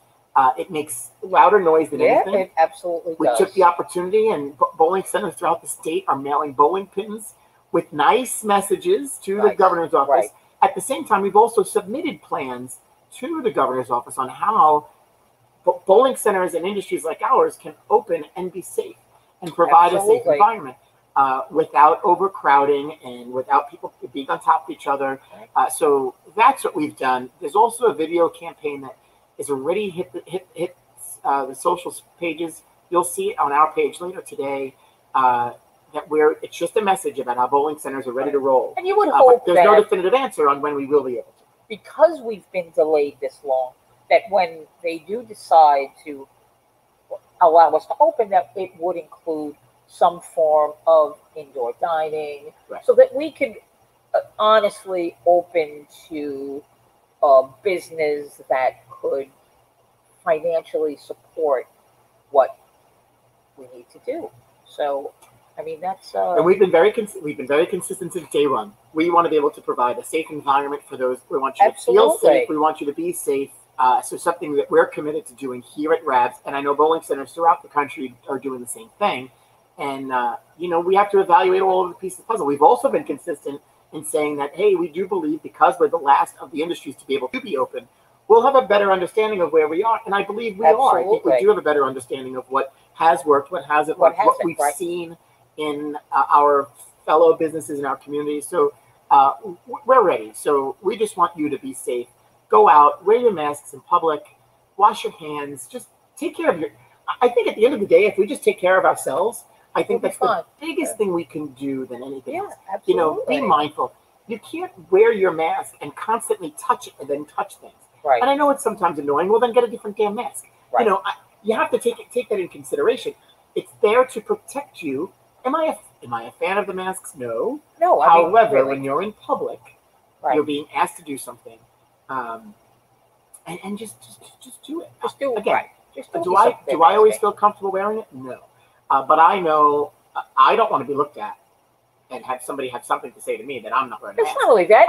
it makes louder noise than anything. Yeah, it absolutely does. We took the opportunity, and bowling centers throughout the state are mailing bowling pins with nice messages to the governor's office. At the same time, we've also submitted plans to the governor's office on how bowling centers and industries like ours can open and be safe and provide a safe environment without overcrowding and without people being on top of each other. So that's what we've done. There's also a video campaign that is already hit the social pages. You'll see it on our page later today. It's just a message about how bowling centers are ready to roll. And you would hope there's no definitive answer on when we will be able to. Because we've been delayed this long, that when they do decide to allow us to open, that it would include some form of indoor dining, so that we could honestly open to a business that could financially support what we need to do. So, I mean, that's and we've been very consistent since day one. We want to be able to provide a safe environment for those. We want you to feel safe. We want you to be safe. So something that we're committed to doing here at Rabs, and I know bowling centers throughout the country are doing the same thing. And we have to evaluate all of the pieces of the puzzle. We've also been consistent in saying that, hey, we do believe because we're the last of the industries to be able to be open, we'll have a better understanding of where we are. And I believe we are. I think we do have a better understanding of what has worked, what hasn't worked, what we've seen in our fellow businesses in our community. So we're ready. So we just want you to be safe. Go out, wear your masks in public, wash your hands, just take care of I think at the end of the day, if we just take care of ourselves, I think that's the biggest thing we can do than anything else. Absolutely. Be mindful. You can't wear your mask and constantly touch it and then touch things. Right. And I know it's sometimes annoying. Well, then get a different damn mask. Right. You have to take that in consideration. It's there to protect you. Am I a fan of the masks? No. No. However, when you're in public, you're being asked to do something, and just do it. Just do it. Again, just do I always feel comfortable wearing it? No. But I know I don't want to be looked at and have somebody have something to say to me that I'm not wearing a mask. It's not only that.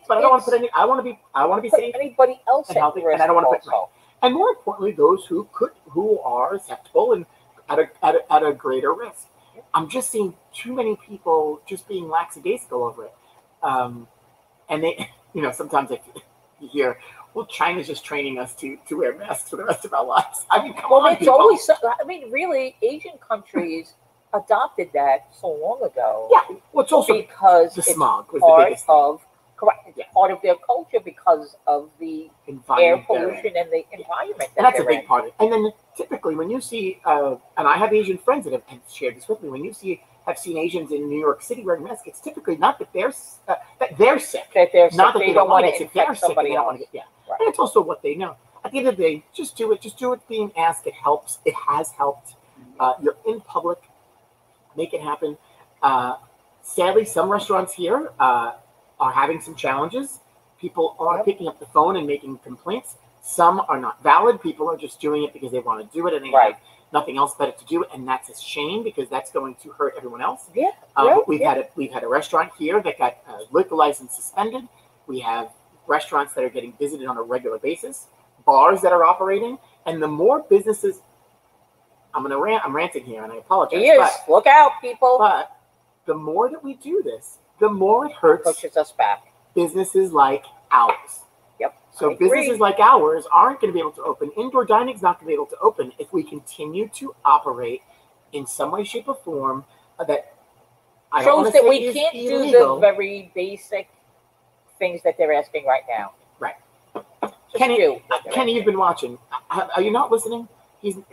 But I don't want to put any. I want to be safe. Anybody else and healthy, and I don't want to put. And more importantly, those who are susceptible and at a greater risk. I'm just seeing too many people just being lackadaisical over it. And they, sometimes I hear, well, China's just training us to wear masks for the rest of our lives. I mean, come on, it's always. Really, Asian countries adopted that so long ago. Yeah, well, it's also because the smog was part the biggest of part of their culture because of the air pollution and the environment. And that's a big part of it. And then typically, when you see, and I have Asian friends that have shared this with me, when you have seen Asians in New York City wearing masks, it's typically not that they're sick. That they're sick. Not that they don't want to infect somebody else. Right. And it's also what they know. At the end of the day, just do it. Just do it being asked. It helps. It has helped. You're in public. Make it happen. Sadly, some restaurants here are having some challenges. People are picking up the phone and making complaints. Some are not valid. People are just doing it because they want to do it and they have nothing else better to do, and that's a shame because that's going to hurt everyone else. We've had a restaurant here that got liquor license suspended. We have restaurants that are getting visited on a regular basis, bars that are operating, and the more businesses. I'm ranting here, and I apologize. He is. Look out, people. But the more that we do this, the more it hurts. Pushes us back. Businesses like ours. Yep. So businesses like ours aren't going to be able to open. Indoor dining is not going to be able to open if we continue to operate in some way, shape, or form that shows that we can't do the very basic things that they're asking right now. Right. Kenny, you've been watching. Are you not listening?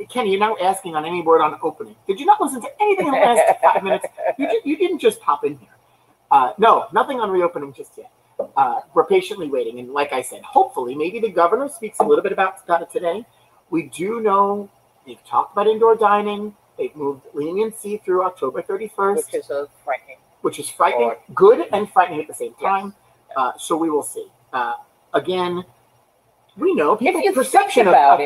Kenny, you're now asking on any word on opening. Did you not listen to anything in the last 5 minutes? You didn't just pop in here. No, nothing on reopening just yet. We're patiently waiting. And like I said, hopefully, maybe the governor speaks a little bit about it today. We do know they've talked about indoor dining. They've moved leniency through October 31st. Which is frightening. Which is frightening, good and frightening at the same time. Yes. So we will see. Again, we know people's perception of our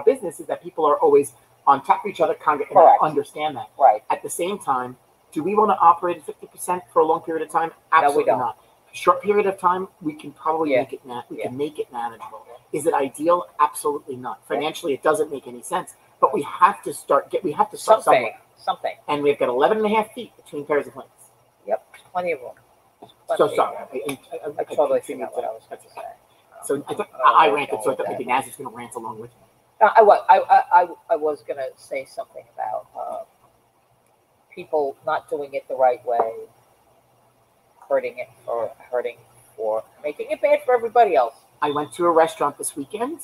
business is that people are always on top of each other, kind of understand that. Right. At the same time, do we want to operate at 50% for a long period of time? Absolutely not. A short period of time, we can probably make it can make it manageable. Is it ideal? Absolutely not. Financially, it doesn't make any sense. But we have to start somewhere. Something. And we've got 11.5 feet between pairs of legs. Yep, plenty of room. So sorry. I totally forgot what I was going to say. So I ranted, so I thought maybe Naz was going to rant along with me. I was going to say something about people not doing it the right way, making it bad for everybody else. I went to a restaurant this weekend.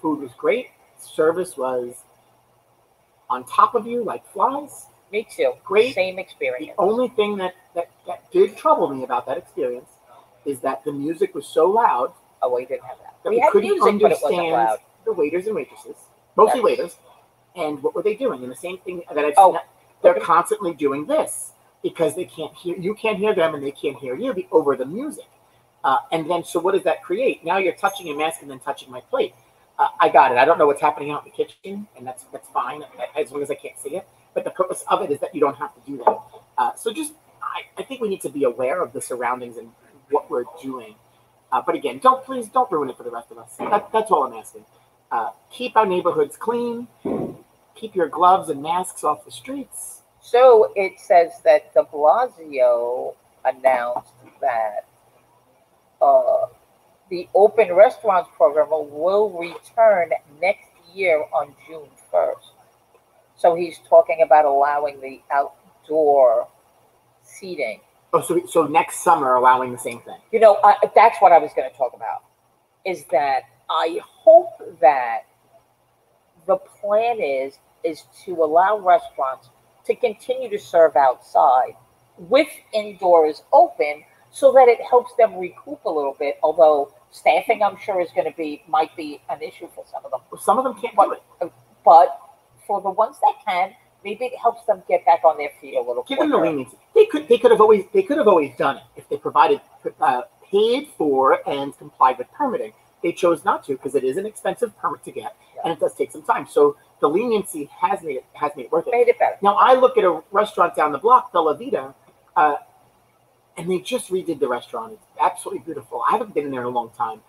Food was great. Service was on top of you like flies. Me too. Great. Same experience. The only thing that did trouble me about that experience is that the music was so loud. Oh, we didn't have that. We couldn't understand the waiters and waitresses, mostly waiters, and what were they doing? And the same thing that I've seen, they're constantly doing this because they can't hear, you can't hear them and they can't hear you over the music. And then, so what does that create? Now you're touching a mask and then touching my plate. I got it. I don't know what's happening out in the kitchen, and that's fine as long as I can't see it. But the purpose of it is that you don't have to do that. So just, I think we need to be aware of the surroundings and what we're doing. But again, please don't ruin it for the rest of us. That's all I'm asking. Keep our neighborhoods clean. Keep your gloves and masks off the streets. So it says that de Blasio announced that the open restaurants program will return next year on June 1st. So he's talking about allowing the outdoor seating. Oh, so next summer allowing the same thing. You know, that's what I was going to talk about, is that I hope that the plan is to allow restaurants to continue to serve outside with indoors open so that it helps them recoup a little bit, although staffing, I'm sure, might be an issue for some of them. Well, some of them can't do it. But for the ones that can, maybe it helps them get back on their feet a little quicker. Give them the leniency. They could have always done it if they provided, paid for and complied with permitting. They chose not to because it is an expensive permit to get, and it does take some time. So the leniency has made it worth it. Made it better. Now I look at a restaurant down the block, Bella Vita, and they just redid the restaurant. It's absolutely beautiful. I haven't been in there in a long time.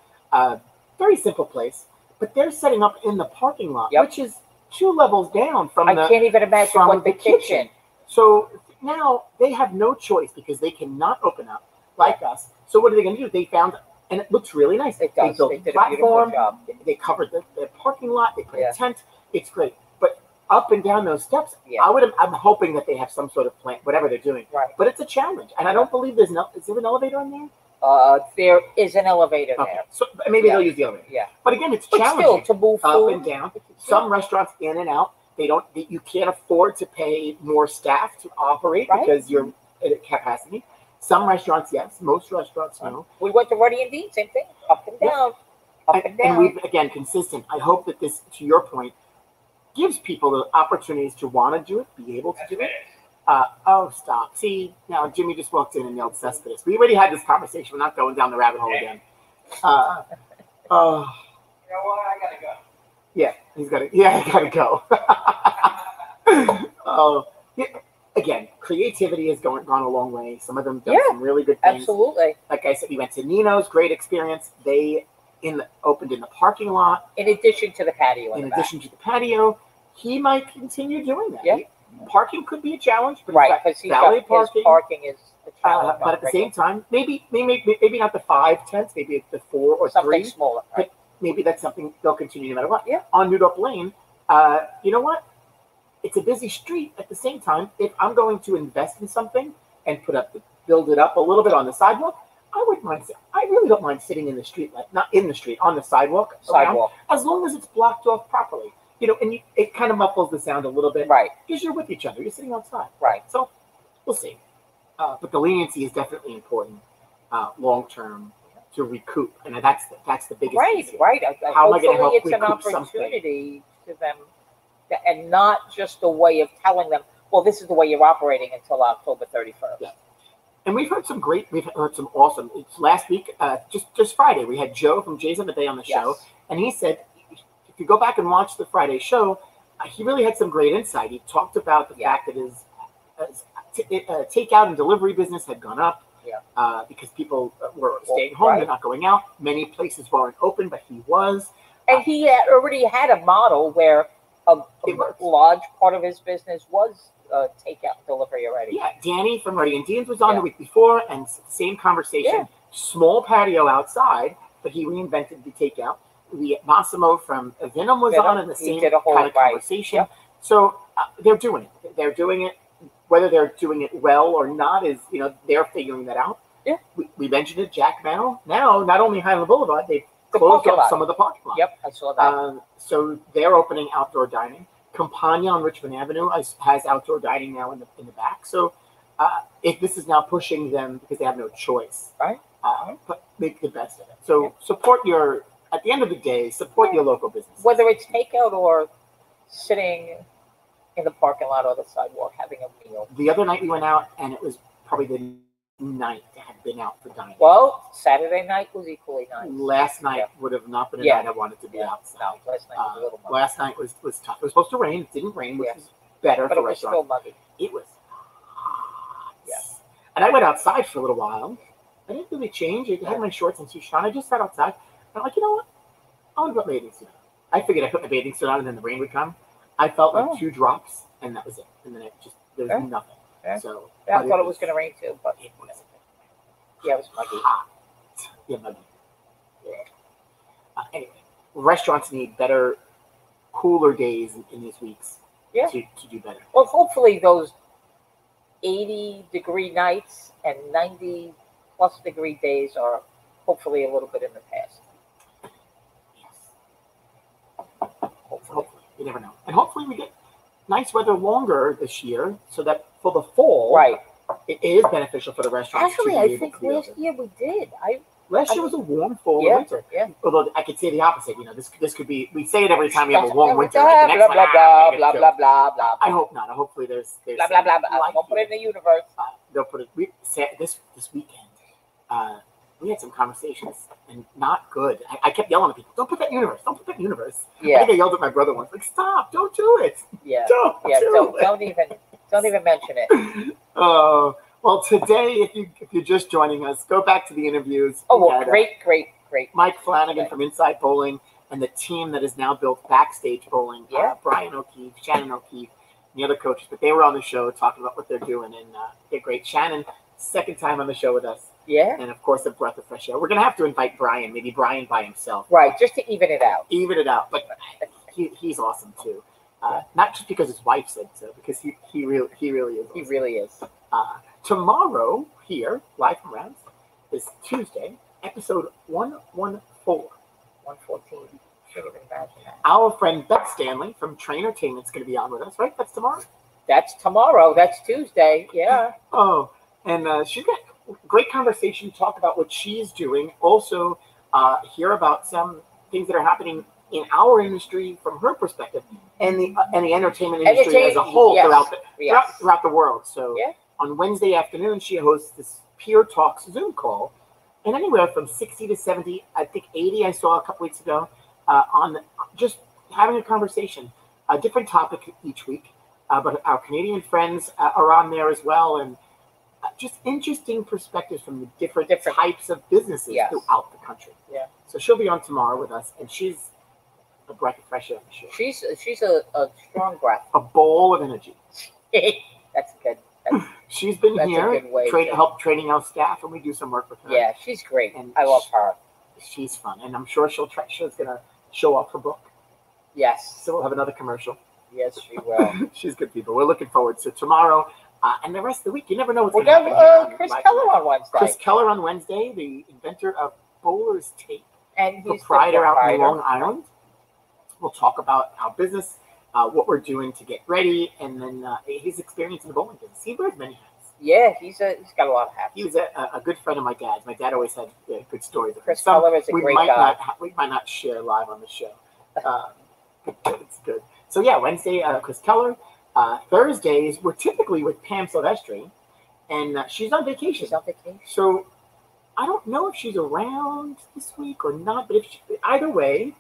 Very simple place, but they're setting up in the parking lot, which is 2 levels down from I can't even imagine what the kitchen. So now they have no choice because they cannot open up like us. So what are they going to do? They found, and it looks really nice. It does. They built a platform. Job. They covered the parking lot. They put a tent. It's great. But up and down those steps, I'm hoping that they have some sort of plan, whatever they're doing. Right. But it's a challenge, and I don't believe is there an elevator on there? There is an elevator there. So maybe they'll use the elevator. Yeah. But again, it's challenging still, to move up food. and down. Some restaurants in and out. You can't afford to pay more staff to operate because you're at capacity. Some restaurants, yes. Most restaurants, no. We went to Ruddy and Dean, same thing. Up and down. Up and down. And we've, again, consistent. I hope that this, to your point, gives people the opportunities to want to do it, be able to do it. Oh, stop. See, now Jimmy just walked in and yelled Cespedes. We already had this conversation. We're not going down the rabbit hole again. You know what? I gotta go. Yeah, I gotta go. Again, creativity has gone a long way. Some of them done some really good things. Absolutely. Like I said, we went to Nino's, great experience. They opened in the parking lot. In addition to the patio. In addition to the patio, he might continue doing that. Yeah. Parking could be a challenge, but because valet parking is a challenge. But at the same time, maybe not the 5 tents, maybe the 4 or something 3 smaller. Right. But maybe that's something they'll continue no matter what. Yeah. On Newdorp Lane, you know what? It's a busy street. At the same time, if I'm going to invest in something and build it up a little bit on the sidewalk, I wouldn't mind. I really don't mind sitting in the street, like not in the street, on the sidewalk, as long as it's blocked off properly. You know, and it kind of muffles the sound a little bit, right? Because you're with each other, you're sitting outside, right? So we'll see. But the leniency is definitely important, long term, to recoup, and that's the biggest. Right. How am I going to help it's recoup an opportunity to them, and not just a way of telling them, well, this is the way you're operating until October 31st. Yeah. And we've heard some awesome. It's last week, just Friday, we had Joe from Jay's on the Bay on the show, and he said, if you go back and watch the Friday show, he really had some great insight. He talked about the fact that his takeout and delivery business had gone up because people were staying home, they're not going out. Many places weren't open, but he was. And he already had a model where a large part of his business was takeout delivery already. Yeah, Danny from Ready and Dean's was on the week before, and same conversation. Yeah. Small patio outside, but he reinvented the takeout. Massimo from Venom was on, and the same kind of conversation. Yep. So they're doing it. They're doing it. Whether they're doing it well or not is, they're figuring that out. Yeah. We mentioned it, Jack Mano. Now, not only Highland Boulevard, they've closed up some of the parking lot. Yep, I saw that. So they're opening outdoor dining. Campagna on Richmond Avenue has outdoor dining now in the back. So if this is now pushing them because they have no choice, right? But make the best of it. So support at the end of the day, support your local business. Whether it's takeout or sitting in the parking lot or the sidewalk having a meal. The other night we went out, and it was probably the night to have been out for dining. Well, Saturday night was equally nice. Last night would have not been a night I wanted to be outside. No, last night was a little muggy. Last night was tough. It was supposed to rain. It didn't rain, which was better for restaurants. Still muggy. It was hot. Yes. And I went outside for a little while. I didn't really change. I had my shorts and t-shirt on. I just sat outside. I'm like, you know what? I want to put my bathing suit on. I figured I put my bathing suit on and then the rain would come. I felt like 2 drops, and that was it. And then there was nothing. Yeah. So I thought it was going to rain too, but it was. Yeah, it was muggy. Hot. Yeah, muggy. Yeah. Anyway, restaurants need better, cooler days in these weeks to do better. Well, hopefully those 80-degree nights and 90-plus degree days are hopefully a little bit in the past. Yes. Hopefully. You never know. And hopefully we get nice weather longer this year so that for the fall, it is beneficial for the restaurants. Actually, I think last year we did. Last year was a warm fall winter. Yeah. Although I could say the opposite. This could be. We say it every time we have a warm winter. Blah blah blah blah. I hope not. Hopefully there's blah blah blah. Don't put it in the universe. They'll put it. This weekend. We had some conversations and not good. I kept yelling at people, "Don't put that in the universe! Don't put that in the universe!" Yeah. I think I yelled at my brother once, like, "Stop! Don't do it! Yeah, don't even mention it." Oh. Well, today, if you're just joining us, go back to the interviews. Oh, well, great. Mike Flanagan from Inside Bowling and the team that has now built Backstage Bowling. Yeah. Bryan O'Keefe, Shannon O'Keefe, and the other coaches. But they were on the show talking about what they're doing, and they're great. Shannon, second time on the show with us. Yeah. And, of course, a breath of fresh air. We're going to have to invite Bryan, maybe Bryan by himself. Right, just to even it out. But he's awesome, too. Not just because his wife said so, because he really is awesome. He really is. Tomorrow, here, Live from Rabs, is Tuesday, episode 114. 114. Should have imagined that. Our friend Beth Stanley from Trainertainment is going to be on with us, right? That's tomorrow? That's tomorrow. That's Tuesday. Yeah. Oh, and she's got great conversation to talk about what she's doing. Also, hear about some things that are happening in our industry from her perspective, and the entertainment industry as a whole throughout the world. So on Wednesday afternoon, she hosts this Peer Talks Zoom call, and anywhere from 60 to 70, I think 80 I saw a couple weeks ago, on just having a conversation, a different topic each week. but our Canadian friends are on there as well, and just interesting perspectives from the different types of businesses throughout the country. Yeah. So she'll be on tomorrow with us, and she's a breath of fresh air for sure. She's a strong breath. A bowl of energy. That's good. She's been here, help training our staff, and we do some work with her. Yeah, she's great, and I love her. She's fun, and I'm sure she's gonna show off her book. Yes. So we'll have another commercial. Yes, she will. She's good people. We're looking forward to tomorrow and the rest of the week. You never know what's going to happen. We have Chris Keller on Wednesday. Chris Keller on Wednesday, the inventor of bowler's tape, and he's proprietor out in Long Island. We'll talk about our business, what we're doing to get ready, and then his experience in the bowling business. He wears many hats. Yeah, he's got a lot of hats. He was a good friend of my dad's. My dad always had good stories. Chris Keller is a great guy. We might not share live on the show. It's good. So yeah, Wednesday, Chris Keller. Thursdays, we're typically with Pam Silvestri, and she's on vacation. So I don't know if she's around this week or not, but either way,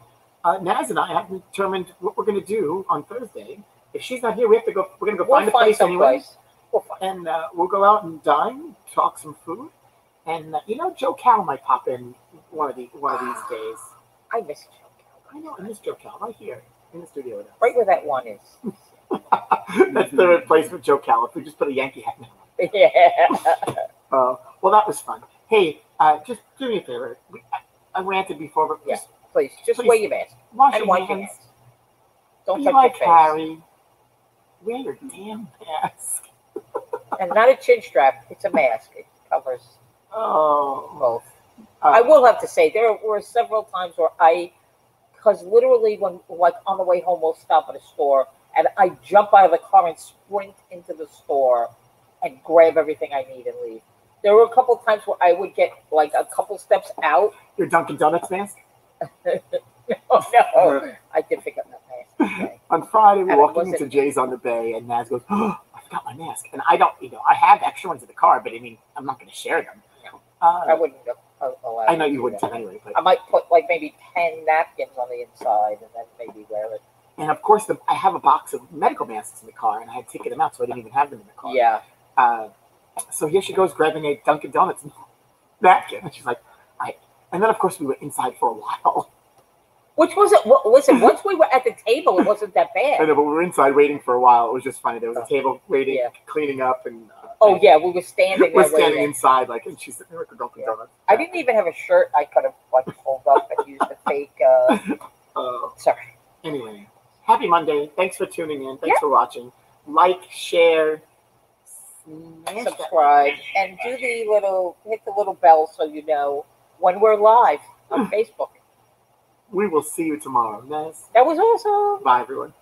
Naz and I have determined what we're going to do on Thursday. If she's not here, we have to go. We're going to go find a place anyway, and we'll go out and dine, talk some food, and Joe Cal might pop in one of these days. I miss Joe Cal. I know, I miss Joe Cal right here in the studio with us. Right where that one is. That's the replacement Joe Cal. If we just put a Yankee hat in. Yeah. Well, that was fun. Hey, just do me a favor. I ranted before, but please wear your mask. Wash your hands. Don't be touch like your face. Harry. Wear your damn mask. And not a chin strap. It's a mask. It covers both. I will have to say there were several times where because literally when on the way home we'll stop at a store and I jump out of the car and sprint into the store and grab everything I need and leave. There were a couple of times where I would get like a couple steps out. Your Dunkin' Donuts mask? No. I did pick up that mask today. On Friday, we walked into Jay's on the Bay, and Naz goes, "Oh, I forgot my mask." And I don't, I have extra ones in the car, but I mean, I'm not going to share them. No. I wouldn't allow. I know you wouldn't anyway. But I might put like maybe 10 napkins on the inside, and then maybe wear it. And of course, I have a box of medical masks in the car, and I had taken them out, so I didn't even have them in the car. Yeah. So here she goes grabbing a Dunkin' Donuts napkin, and she's like, "All right." And then, of course, we were inside for a while. Which wasn't, listen, once we were at the table, it wasn't that bad. I know, but we were inside waiting for a while. It was just funny. There was a table waiting, cleaning up. And we were standing there. We're standing inside, and she's sitting there with the Dunkin' Donuts. I didn't even have a shirt I could have, pulled up and used a fake, sorry. Anyway, happy Monday. Thanks for tuning in. Thanks for watching. Like, share, subscribe, and hit the little bell so you know when we're live on Facebook. We will see you tomorrow, Naz. That was awesome. Bye, everyone.